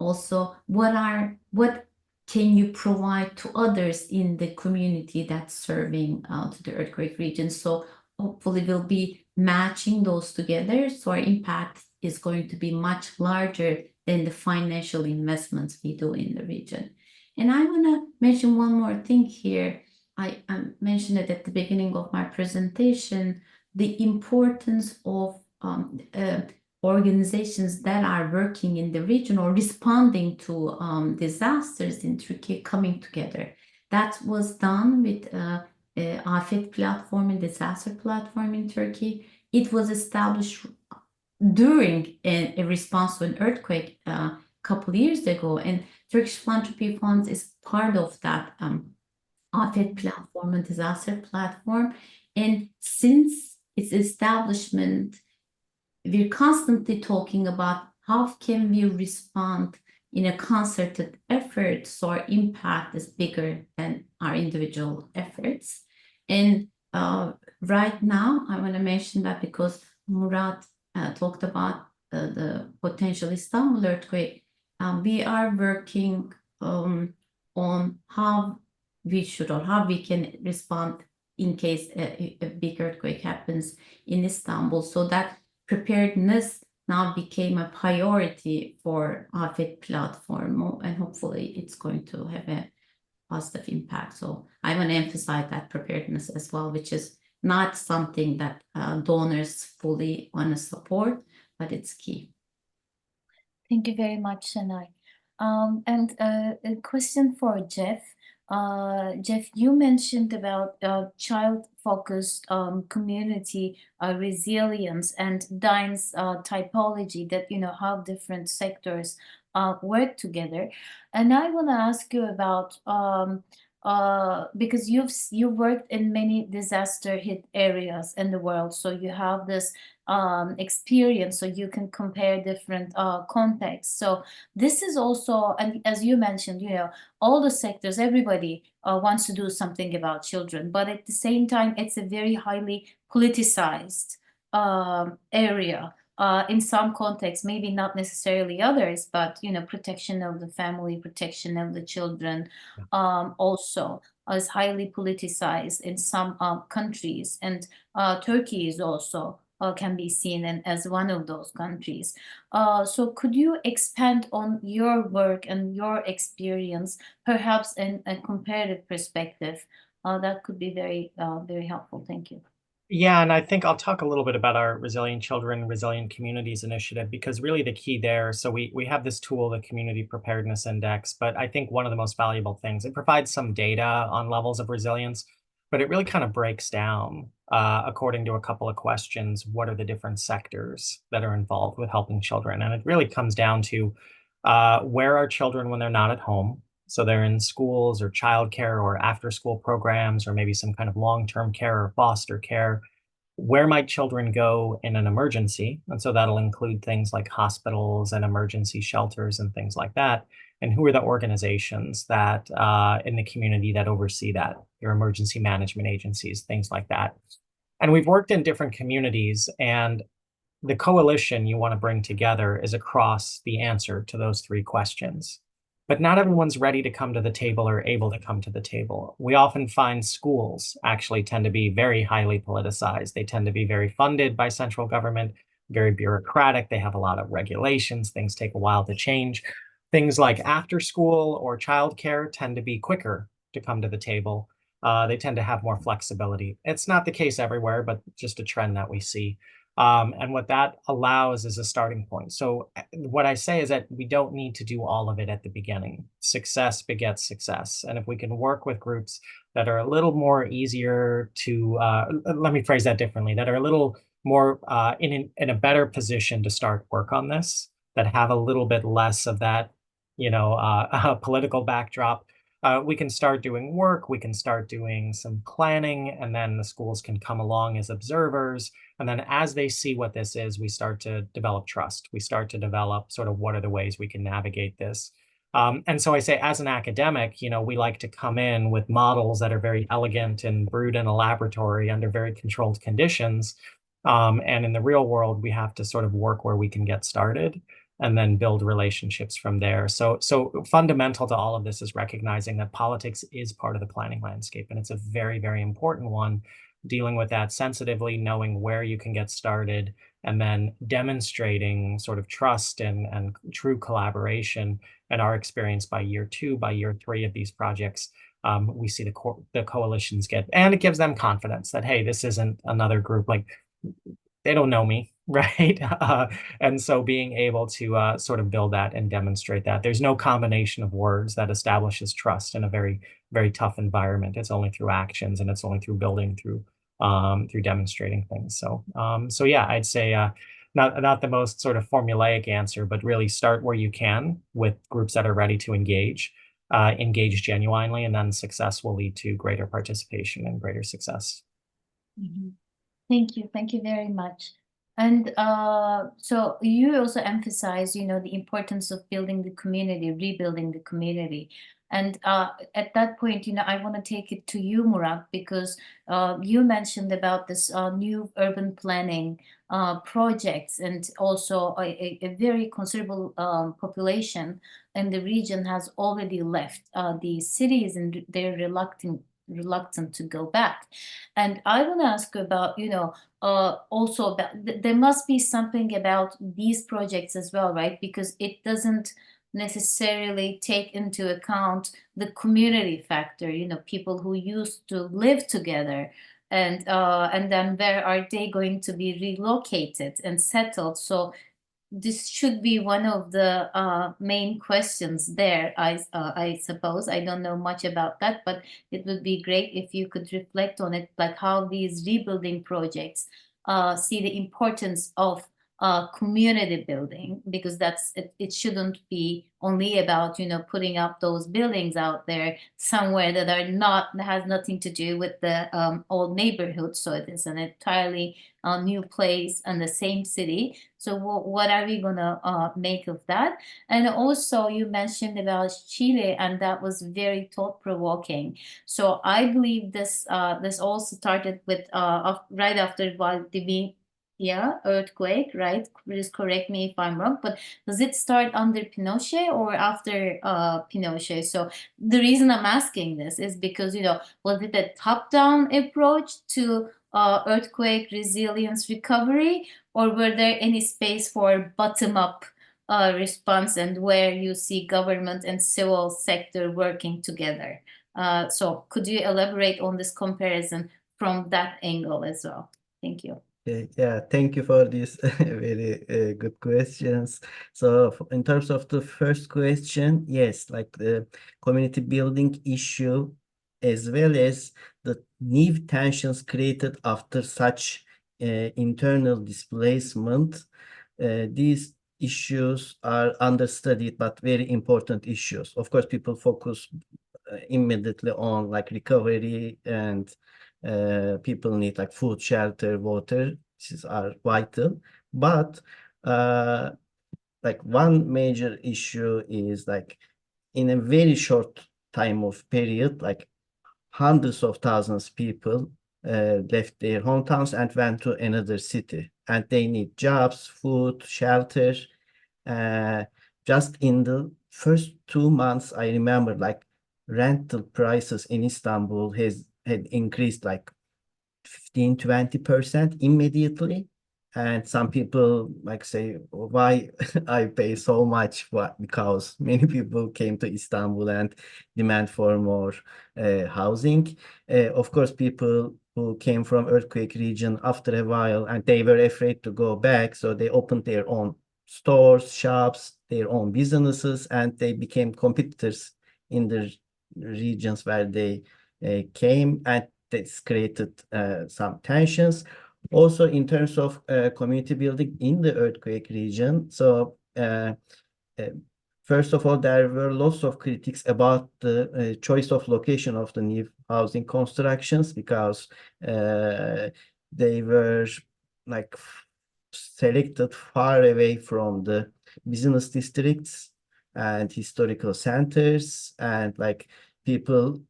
also, what can you provide to others in the community that's serving to the earthquake region? So hopefully we'll be matching those together, so our impact is going to be much larger than the financial investments we do in the region. And I want to mention one more thing here. I mentioned it at the beginning of my presentation, the importance of organizations that are working in the region or responding to disasters in Turkey coming together. That was done with Afet platform and disaster platform in Turkey. It was established during a response to an earthquake a couple years ago, and Turkish Philanthropy Funds is part of that Afet platform and disaster platform. And since its establishment, we're constantly talking about how can we respond in a concerted effort so our impact is bigger than our individual efforts. And right now, I want to mention that because Murat talked about the potential Istanbul earthquake, we are working on how we should or how we can respond in case a big earthquake happens in Istanbul. So that preparedness now became a priority for Afet platform, and hopefully it's going to have a positive impact. So I want to emphasize that preparedness as well, which is not something that donors fully want to support, but it's key. Thank you very much, Şenay. And a question for Jeff. Jeff, you mentioned about child-focused community resilience and Dine's typology, that how different sectors work together. And I want to ask you about because you've worked in many disaster-hit areas in the world, so you have this experience, so you can compare different contexts. So this is also, and as you mentioned, all the sectors, everybody wants to do something about children, but at the same time, it's a very highly politicized area. In some contexts, maybe not necessarily others, but protection of the family, protection of the children, also is highly politicized in some countries, and Turkey is also can be seen as one of those countries. So could you expand on your work and your experience, perhaps in a comparative perspective? That could be very, very helpful. Thank you. Yeah, and I think I'll talk a little bit about our Resilient Children, Resilient Communities initiative, because really the key there, so we have this tool, the Community Preparedness Index, but I think one of the most valuable things, it provides some data on levels of resilience, but it really kind of breaks down, according to a couple of questions, what are the different sectors that are involved with helping children? And it really comes down to where are children when they're not at home? So they're in schools or childcare or after school programs, or maybe some kind of long-term care or foster care. Where might children go in an emergency? And so that'll include things like hospitals and emergency shelters and things like that. And who are the organizations that in the community that oversee that? Your emergency management agencies, things like that. And we've worked in different communities, and the coalition you want to bring together is across the answer to those three questions. But not everyone's ready to come to the table or able to come to the table. We often find schools actually tend to be very highly politicized. They tend to be very funded by central government, very bureaucratic. They have a lot of regulations. Things take a while to change. Things like after school or childcare tend to be quicker to come to the table. they tend to have more flexibility. It's not the case everywhere, but just a trend that we see. And what that allows is a starting point. So what I say is that we don't need to do all of it at the beginning. Success begets success. And if we can work with groups that are a little more easier to, let me phrase that differently, that are a little more in a better position to start work on this, that have a little bit less of that, political backdrop, we can start doing work, we can start doing some planning, and then the schools can come along as observers. And then as they see what this is, we start to develop trust. We start to develop sort of what are the ways we can navigate this. And so I say, as an academic, we like to come in with models that are very elegant and brewed in a laboratory under very controlled conditions. And in the real world, we have to sort of work where we can get started and then build relationships from there. So fundamental to all of this is recognizing that politics is part of the planning landscape, and it's a very, very important one, dealing with that sensitively, knowing where you can get started, and then demonstrating sort of trust and true collaboration. And our experience by year 2, by year 3 of these projects, we see the coalitions and it gives them confidence that, hey, this isn't another group, like they don't know me, right? And so being able to sort of build that and demonstrate that. There's no combination of words that establishes trust in a very, very tough environment. It's only through actions, and it's only through building, through demonstrating things. So yeah, I'd say not the most sort of formulaic answer, but really start where you can with groups that are ready to engage genuinely, and then success will lead to greater participation and greater success. Mm-hmm. Thank you very much. And so you also emphasize, the importance of building the community, rebuilding the community. And at that point, I want to take it to you, Murat, because you mentioned about this new urban planning projects, and also a very considerable population in the region has already left the cities, and they're reluctant to go back. And I want to ask about, also about, there must be something about these projects as well, right? Because it doesn't necessarily take into account the community factor, people who used to live together, and then where are they going to be relocated and settled? So this should be one of the main questions there, I suppose. I don't know much about that, but it would be great if you could reflect on it, like how these rebuilding projects see the importance of community building, because it shouldn't be only about putting up those buildings out there somewhere that has nothing to do with the old neighborhood. So it is an entirely new place in the same city. So what are we gonna make of that? And also you mentioned about Chile, and that was very thought-provoking. So I believe this also started with right after Valdivia earthquake, right? Please correct me if I'm wrong, but does it start under Pinochet or after Pinochet? So the reason I'm asking this is because, was it a top-down approach to earthquake resilience recovery, or were there any space for bottom-up response, and where you see government and civil sector working together? So could you elaborate on this comparison from that angle as well? Thank you. Yeah, thank you for these very good questions. So in terms of the first question, yes, like the community building issue, as well as the new tensions created after such internal displacement, these issues are understudied but very important issues. Of course, people focus immediately on like recovery, and people need like food, shelter, water. These are vital, but like one major issue is like in a very short time of period, like hundreds of thousands of people left their hometowns and went to another city, and they need jobs, food, shelter. Just in the first 2 months, I remember like rental prices in Istanbul had increased like 15-20% immediately, And some people like say, why I pay so much? What? Because many people came to Istanbul and demand for more housing. Of course, people who came from earthquake region after a while and they were afraid to go back, so they opened their own stores, shops, their own businesses, and they became competitors in the regions where they came, and this created some tensions. Also, in terms of community building in the earthquake region, so first of all, there were lots of critics about the choice of location of the new housing constructions, because they were like selected far away from the business districts and historical centers, and like people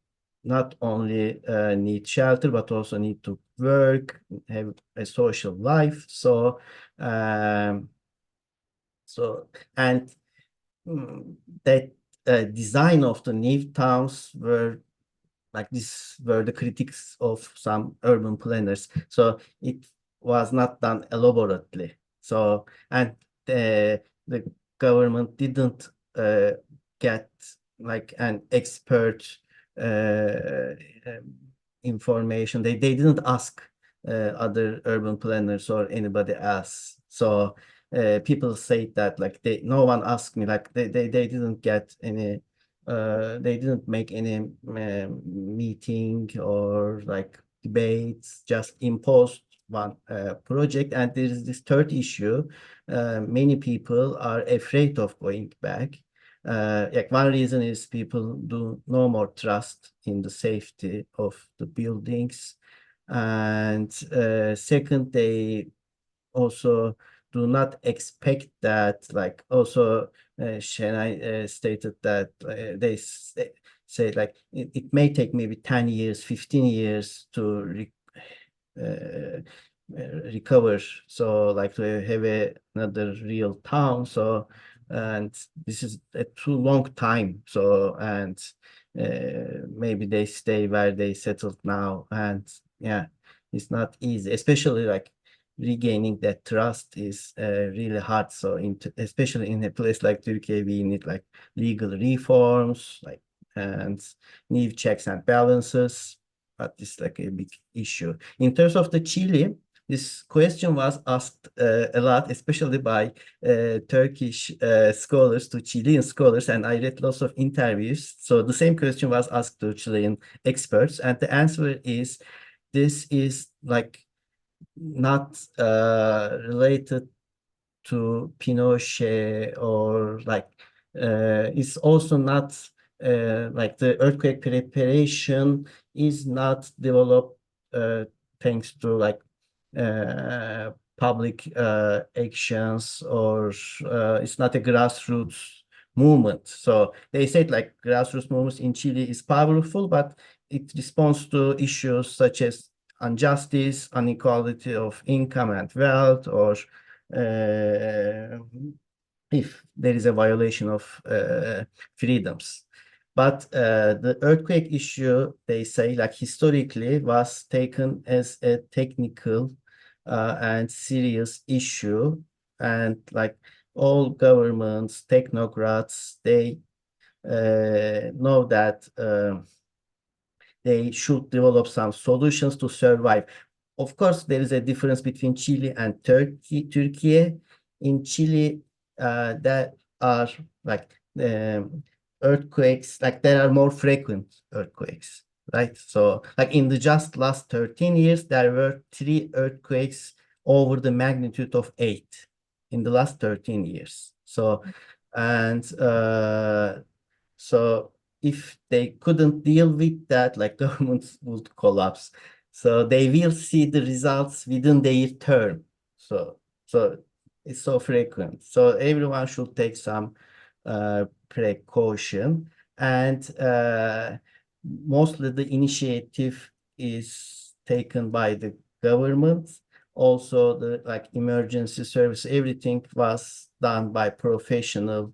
not only need shelter but also need to work, have a social life. So and that design of the new towns were like this were the critics of some urban planners. So it was not done elaborately. So and the government didn't get like an expert information. They didn't ask other urban planners or anybody else. So people say that like no one asked me, like they didn't get any they didn't make any meeting or like debates, just imposed one project. And there is this third issue. Many people are afraid of going back. Like one reason is people do no more trust in the safety of the buildings. And second, they also do not expect that, like also Şenay stated that they say like it may take maybe 10 years, 15 years to recover. So like to have another real town. So, and this is a too long time. So, and maybe they stay where they settled now. And yeah, it's not easy, especially like regaining that trust is really hard. So especially in a place like Turkey, we need like legal reforms, like and need checks and balances. But it's like a big issue. In terms of the Chile, this question was asked a lot, especially by Turkish scholars to Chilean scholars, and I read lots of interviews. So the same question was asked to Chilean experts, and the answer is this is like not related to Pinochet, or like it's also not like the earthquake preparation is not developed thanks to like public actions, or it's not a grassroots movement. So they said like grassroots movements in Chile is powerful, but it responds to issues such as injustice, inequality of income and wealth, or if there is a violation of freedoms. But the earthquake issue, they say, like historically was taken as a technical and serious issue, and like all governments, technocrats, they know that they should develop some solutions to survive. Of course, there is a difference between Chile and Turkey. In Chile, there are like earthquakes, like there are more frequent earthquakes, right? So like in the just last 13 years, there were 3 earthquakes over the magnitude of 8 in the last 13 years. So, and so if they couldn't deal with that, like governments would collapse. So they will see the results within their term. So it's so frequent. So everyone should take some precaution, and mostly the initiative is taken by the government. Also, the like emergency service, everything was done by professionals.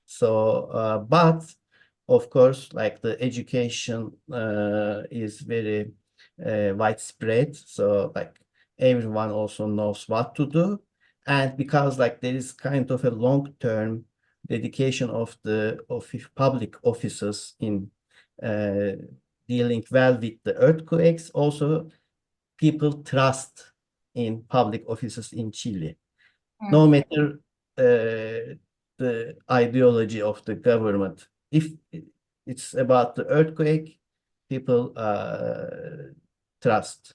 So, but of course, like the education is very widespread. So like everyone also knows what to do. And because like there is kind of a long-term dedication of the public offices in dealing well with the earthquakes, also people trust in public offices in Chile. No matter the ideology of the government, if it's about the earthquake, people trust.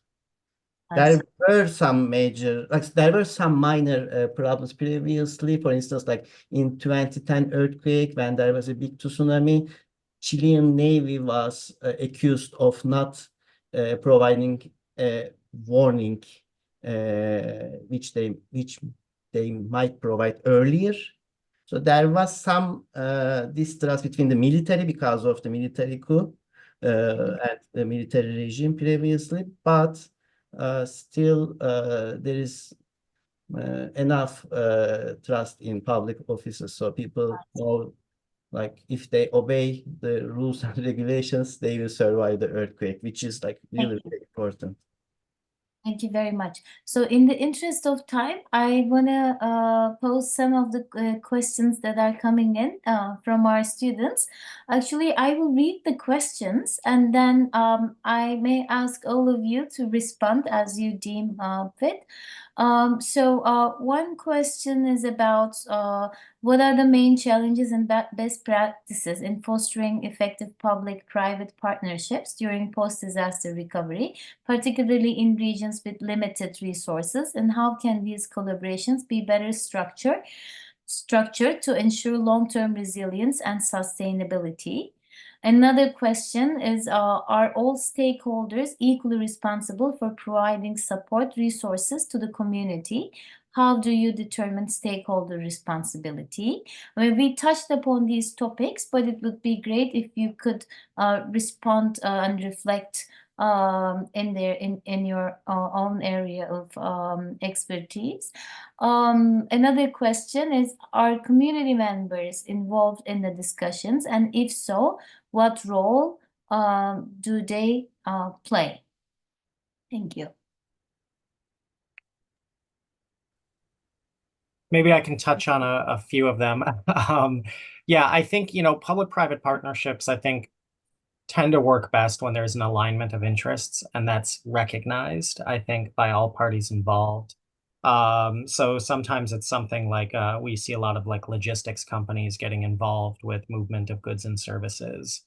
There were some major, like there were some minor problems previously. For instance, like in 2010 earthquake, when there was a big tsunami, Chilean Navy was accused of not providing a warning, which they might provide earlier. So there was some distrust between the military because of the military coup and the military regime previously, but still there is enough trust in public offices, so people know, like, if they obey the rules and regulations, they will survive the earthquake, which is like really, really important. Thank you very much. So in the interest of time, I want to pose some of the questions that are coming in from our students. Actually, I will read the questions and then I may ask all of you to respond as you deem fit. So one question is about what are the main challenges and best practices in fostering effective public-private partnerships during post-disaster recovery, particularly in regions with limited resources, and how can these collaborations be better structured to ensure long-term resilience and sustainability? Another question is, are all stakeholders equally responsible for providing support resources to the community? How do you determine stakeholder responsibility? Well, we touched upon these topics, but it would be great if you could respond and reflect in your own area of expertise. Another question is, are community members involved in the discussions? And if so, what role do they play? Thank you. Maybe I can touch on a few of them. Yeah, I think, public-private partnerships, I think, tend to work best when there's an alignment of interests, and that's recognized, I think, by all parties involved. So sometimes it's something like we see a lot of like logistics companies getting involved with movement of goods and services.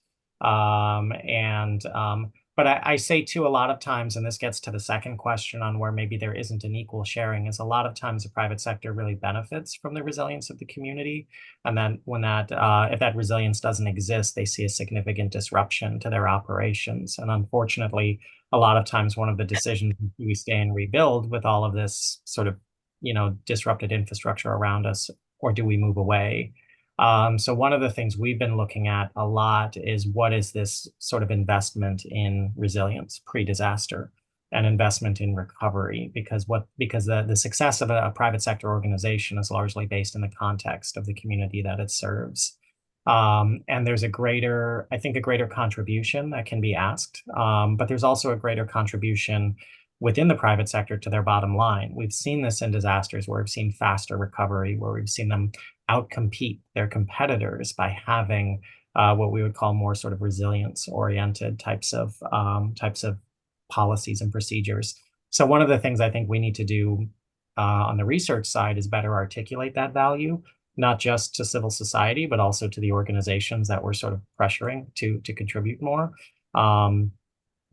But I say too, a lot of times, and this gets to the second question on where maybe there isn't an equal sharing, is a lot of times the private sector really benefits from the resilience of the community. And then when if that resilience doesn't exist, they see a significant disruption to their operations. And unfortunately, a lot of times one of the decisions, do we stay and rebuild with all of this sort of, disrupted infrastructure around us, or do we move away? So one of the things we've been looking at a lot is, what is this sort of investment in resilience pre-disaster and investment in recovery? Because the success of a private sector organization is largely based in the context of the community that it serves. And there's a greater contribution that can be asked, but there's also a greater contribution within the private sector to their bottom line. We've seen this in disasters where we've seen faster recovery, where we've seen them outcompete their competitors by having what we would call more sort of resilience-oriented types of policies and procedures. So one of the things I think we need to do on the research side is better articulate that value, not just to civil society, but also to the organizations that we're sort of pressuring to contribute more.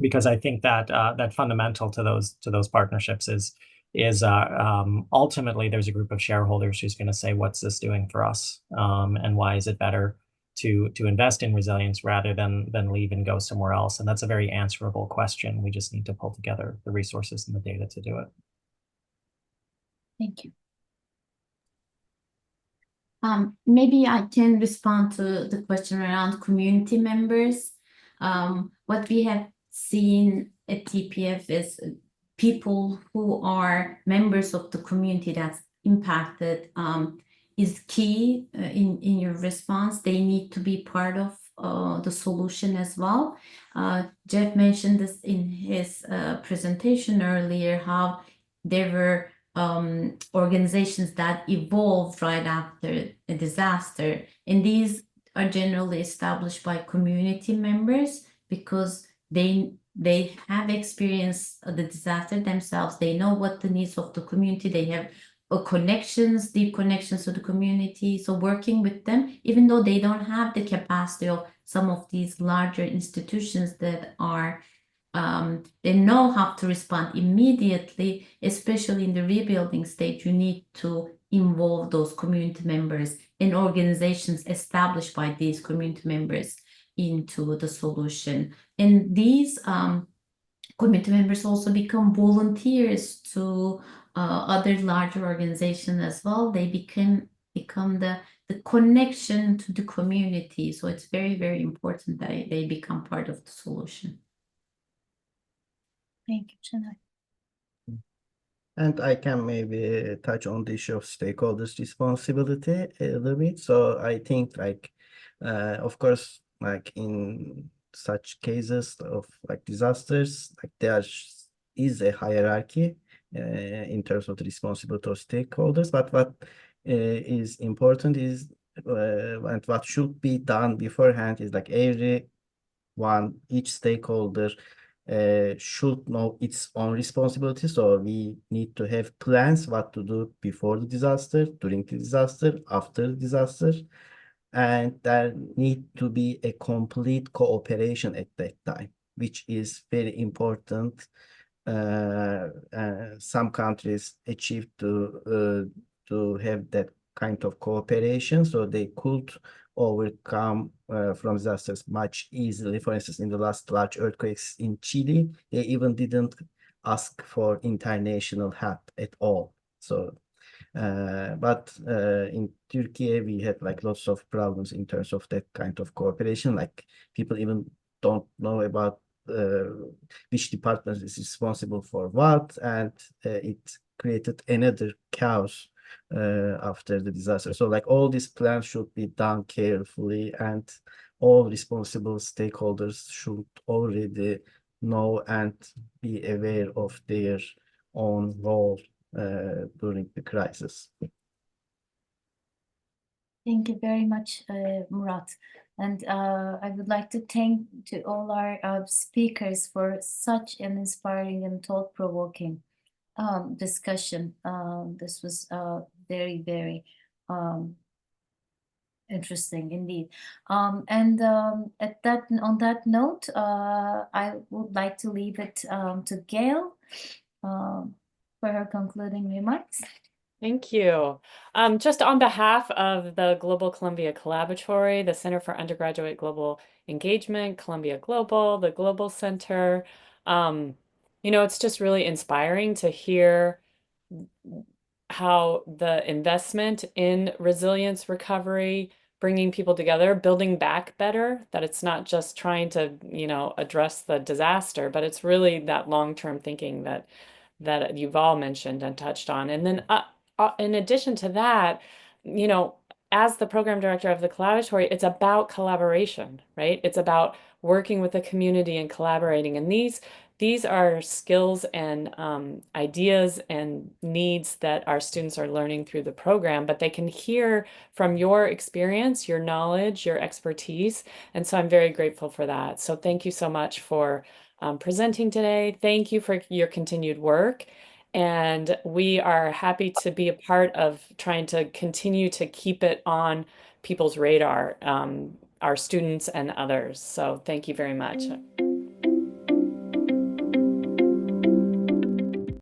Because I think that that fundamental to those partnerships is ultimately there's a group of shareholders who's going to say, what's this doing for us, and why is it better to invest in resilience rather than leave and go somewhere else? And that's a very answerable question. We just need to pull together the resources and the data to do it. Thank you. Maybe I can respond to the question around community members. What we have seen at TPF is people who are members of the community that's impacted is key in your response. They need to be part of the solution as well. Jeff mentioned this in his presentation earlier, how there were organizations that evolved right after a disaster, and these are generally established by community members because they have experienced the disaster themselves. They know what the needs of the community. They have connections, deep connections to the community. So working with them, even though they don't have the capacity of some of these larger institutions that are they know how to respond immediately, especially in the rebuilding stage. You need to involve those community members and organizations established by these community members into the solution. And these community members also become volunteers to other larger organizations as well. They become the connection to the community. So it's very, very important that they become part of the solution. Thank you, Şenay. And I can maybe touch on the issue of stakeholders' responsibility a little bit. So I think like, of course, like in such cases of like disasters, like there is a hierarchy in terms of the responsibility of stakeholders. But what is important is, and what should be done beforehand is like each stakeholder should know its own responsibility. So we need to have plans what to do before the disaster, during the disaster, after the disaster. And there need to be a complete cooperation at that time, which is very important. Some countries achieved to have that kind of cooperation, so they could overcome from disasters much easily. For instance, in the last large earthquakes in Chile, they even didn't ask for international help at all. So, but in Turkey, we had like lots of problems in terms of that kind of cooperation. Like people even don't know about which department is responsible for what, and it created another chaos after the disaster. So like all these plans should be done carefully, and all responsible stakeholders should already know and be aware of their own role during the crisis. Thank you very much, Murat. And I would like to thank to all our speakers for such an inspiring and thought-provoking discussion. This was very, very interesting indeed. And on that note, I would like to leave it to Gail for her concluding remarks. Thank you. Just on behalf of the Global Columbia Collaboratory, the Center for Undergraduate Global Engagement, Columbia Global, the Global Center, it's just really inspiring to hear how the investment in resilience recovery, bringing people together, building back better, that it's not just trying to, address the disaster, but it's really that long-term thinking that you've all mentioned and touched on. And then in addition to that, as the program director of the Collaboratory, it's about collaboration, right? It's about working with the community and collaborating. And these are skills and ideas and needs that our students are learning through the program, but they can hear from your experience, your knowledge, your expertise. And so I'm very grateful for that. So thank you so much for presenting today. Thank you for your continued work. And we are happy to be a part of trying to continue to keep it on people's radar, our students and others. So thank you very much.